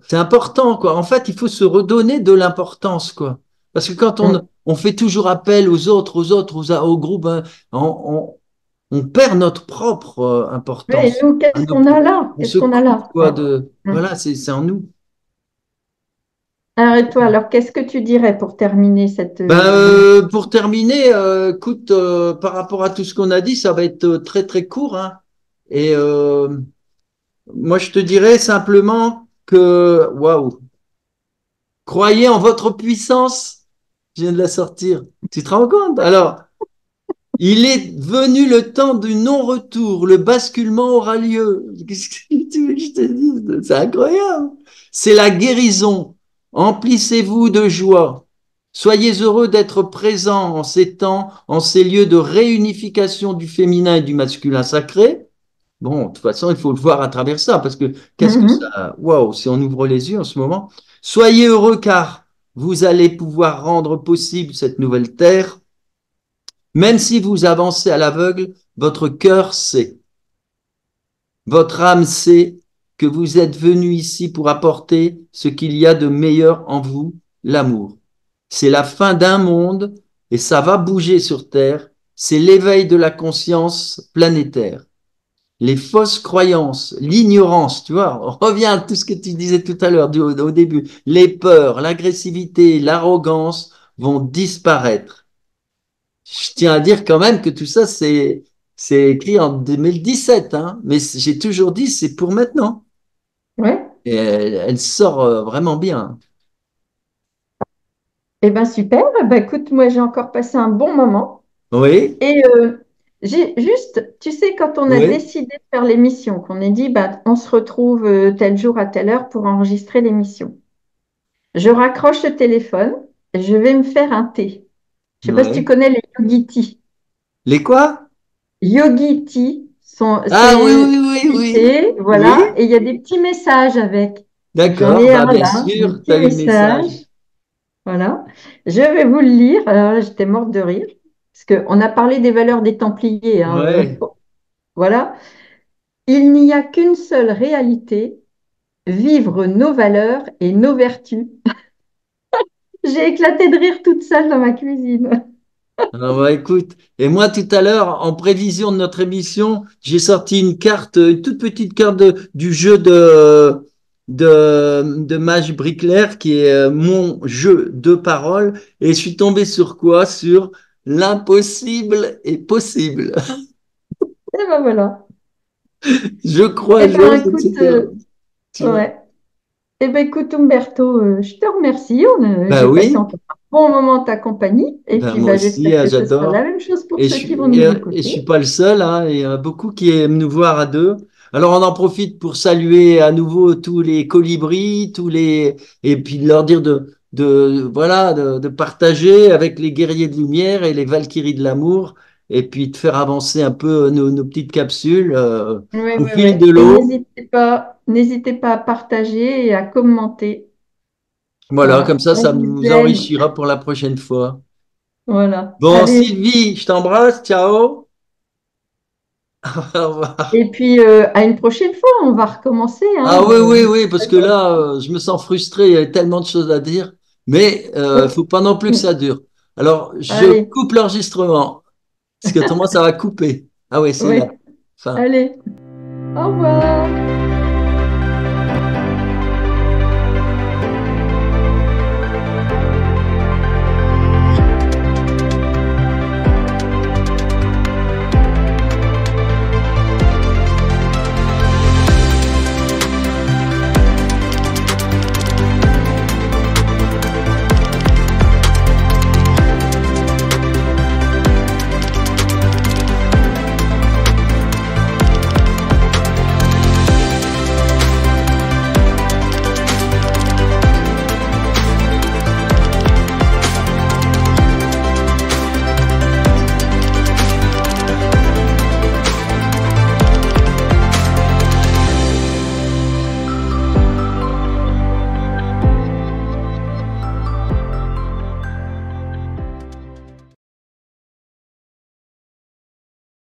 C'est important, quoi. En fait, il faut se redonner de l'importance, quoi. Parce que quand on fait toujours appel aux autres, au groupe, hein, on, on perd notre propre Mais importance. nous, Hein, qu'est-ce qu'on a là? on Qu'est-ce se qu'on a coupe, là? quoi, de. Voilà, c'est en nous. Arrête-toi. Alors, qu'est-ce que tu dirais pour terminer cette... Ben, pour terminer, écoute, par rapport à tout ce qu'on a dit, ça va être très très court, hein. Et moi, je te dirais simplement que, waouh, croyez en votre puissance. Je viens de la sortir. Tu te rends compte? Alors, il est venu le temps du non-retour. Le basculement aura lieu. Qu'est-ce que tu veux que je te dise? C'est incroyable. C'est la guérison. Emplissez-vous de joie. Soyez heureux d'être présents en ces temps, en ces lieux de réunification du féminin et du masculin sacré. Bon, de toute façon, il faut le voir à travers ça, parce que qu'est-ce que Mhm. ça... Waouh, si on ouvre les yeux en ce moment. Soyez heureux car vous allez pouvoir rendre possible cette nouvelle terre. Même si vous avancez à l'aveugle, votre cœur sait. Votre âme sait que vous êtes venu ici pour apporter ce qu'il y a de meilleur en vous, l'amour. C'est la fin d'un monde et ça va bouger sur Terre. C'est l'éveil de la conscience planétaire. Les fausses croyances, l'ignorance, tu vois, on revient à tout ce que tu disais tout à l'heure au début, les peurs, l'agressivité, l'arrogance vont disparaître. Je tiens à dire quand même que tout ça, c'est écrit en 2017, hein, mais j'ai toujours dit c'est pour maintenant. Ouais. Et elle sort vraiment bien. Eh ben super. Ben, écoute, moi j'ai encore passé un bon moment. Oui, Et j'ai juste, tu sais, quand on a oui, décidé de faire l'émission, qu'on a dit, bah, on se retrouve tel jour à telle heure pour enregistrer l'émission. Je raccroche le téléphone, je vais me faire un thé. Je sais pas si tu oui. connais les yogi tea. Les quoi? Yogi tea, Ah oui, c'est oui, oui, du oui. thé, voilà, Oui, et il y a des petits messages avec. Donc j'en d'accord, ai bah un bien là, des sûr, tu petits as eu le message. messages. Voilà. Je vais vous le lire. Alors là, j'étais morte de rire. Parce qu'on a parlé des valeurs des Templiers, hein, Ouais. voilà. Il n'y a qu'une seule réalité, vivre nos valeurs et nos vertus. J'ai éclaté de rire toute seule dans ma cuisine. Alors, bah, écoute, et moi tout à l'heure, en prévision de notre émission, j'ai sorti une carte, une toute petite carte du jeu de Mage Brickler, qui est mon jeu de paroles, et je suis tombé sur quoi? Sur l'impossible est possible. Et ben voilà. Je crois, Eh ben j'ose, écoute, etc. Tu vois? ouais. Eh ben écoute Umberto, je te remercie. Ben J'ai passé oui, encore un bon moment en ta compagnie. Et ben puis moi bah, aussi, j'espère que ce sera la j'adore. même chose pour Et ceux qui vont nous je suis écouter. pas le seul, hein, il y en a beaucoup qui aiment nous voir à deux. Alors on en profite pour saluer à nouveau tous les colibris, et puis leur dire voilà, de partager avec les guerriers de lumière et les valkyries de l'amour, et puis de faire avancer un peu nos petites capsules Oui, au oui, fil oui. de Et l'eau. n'hésitez pas à partager et à commenter. Voilà, comme Voilà. ça, On ça vous nous aime. enrichira pour la prochaine fois. Voilà. Bon, Allez. Sylvie, je t'embrasse, ciao. Au revoir. Et puis, à une prochaine fois, on va recommencer, Ah hein, oui, oui, oui, parce que d'accord. là, je me sens frustré, il y a tellement de choses à dire, mais il faut pas non plus que ça dure. Alors, je Allez. coupe l'enregistrement, parce que autrement, ça va couper. Ah oui, c'est là. Oui. Fin. Allez. Au revoir.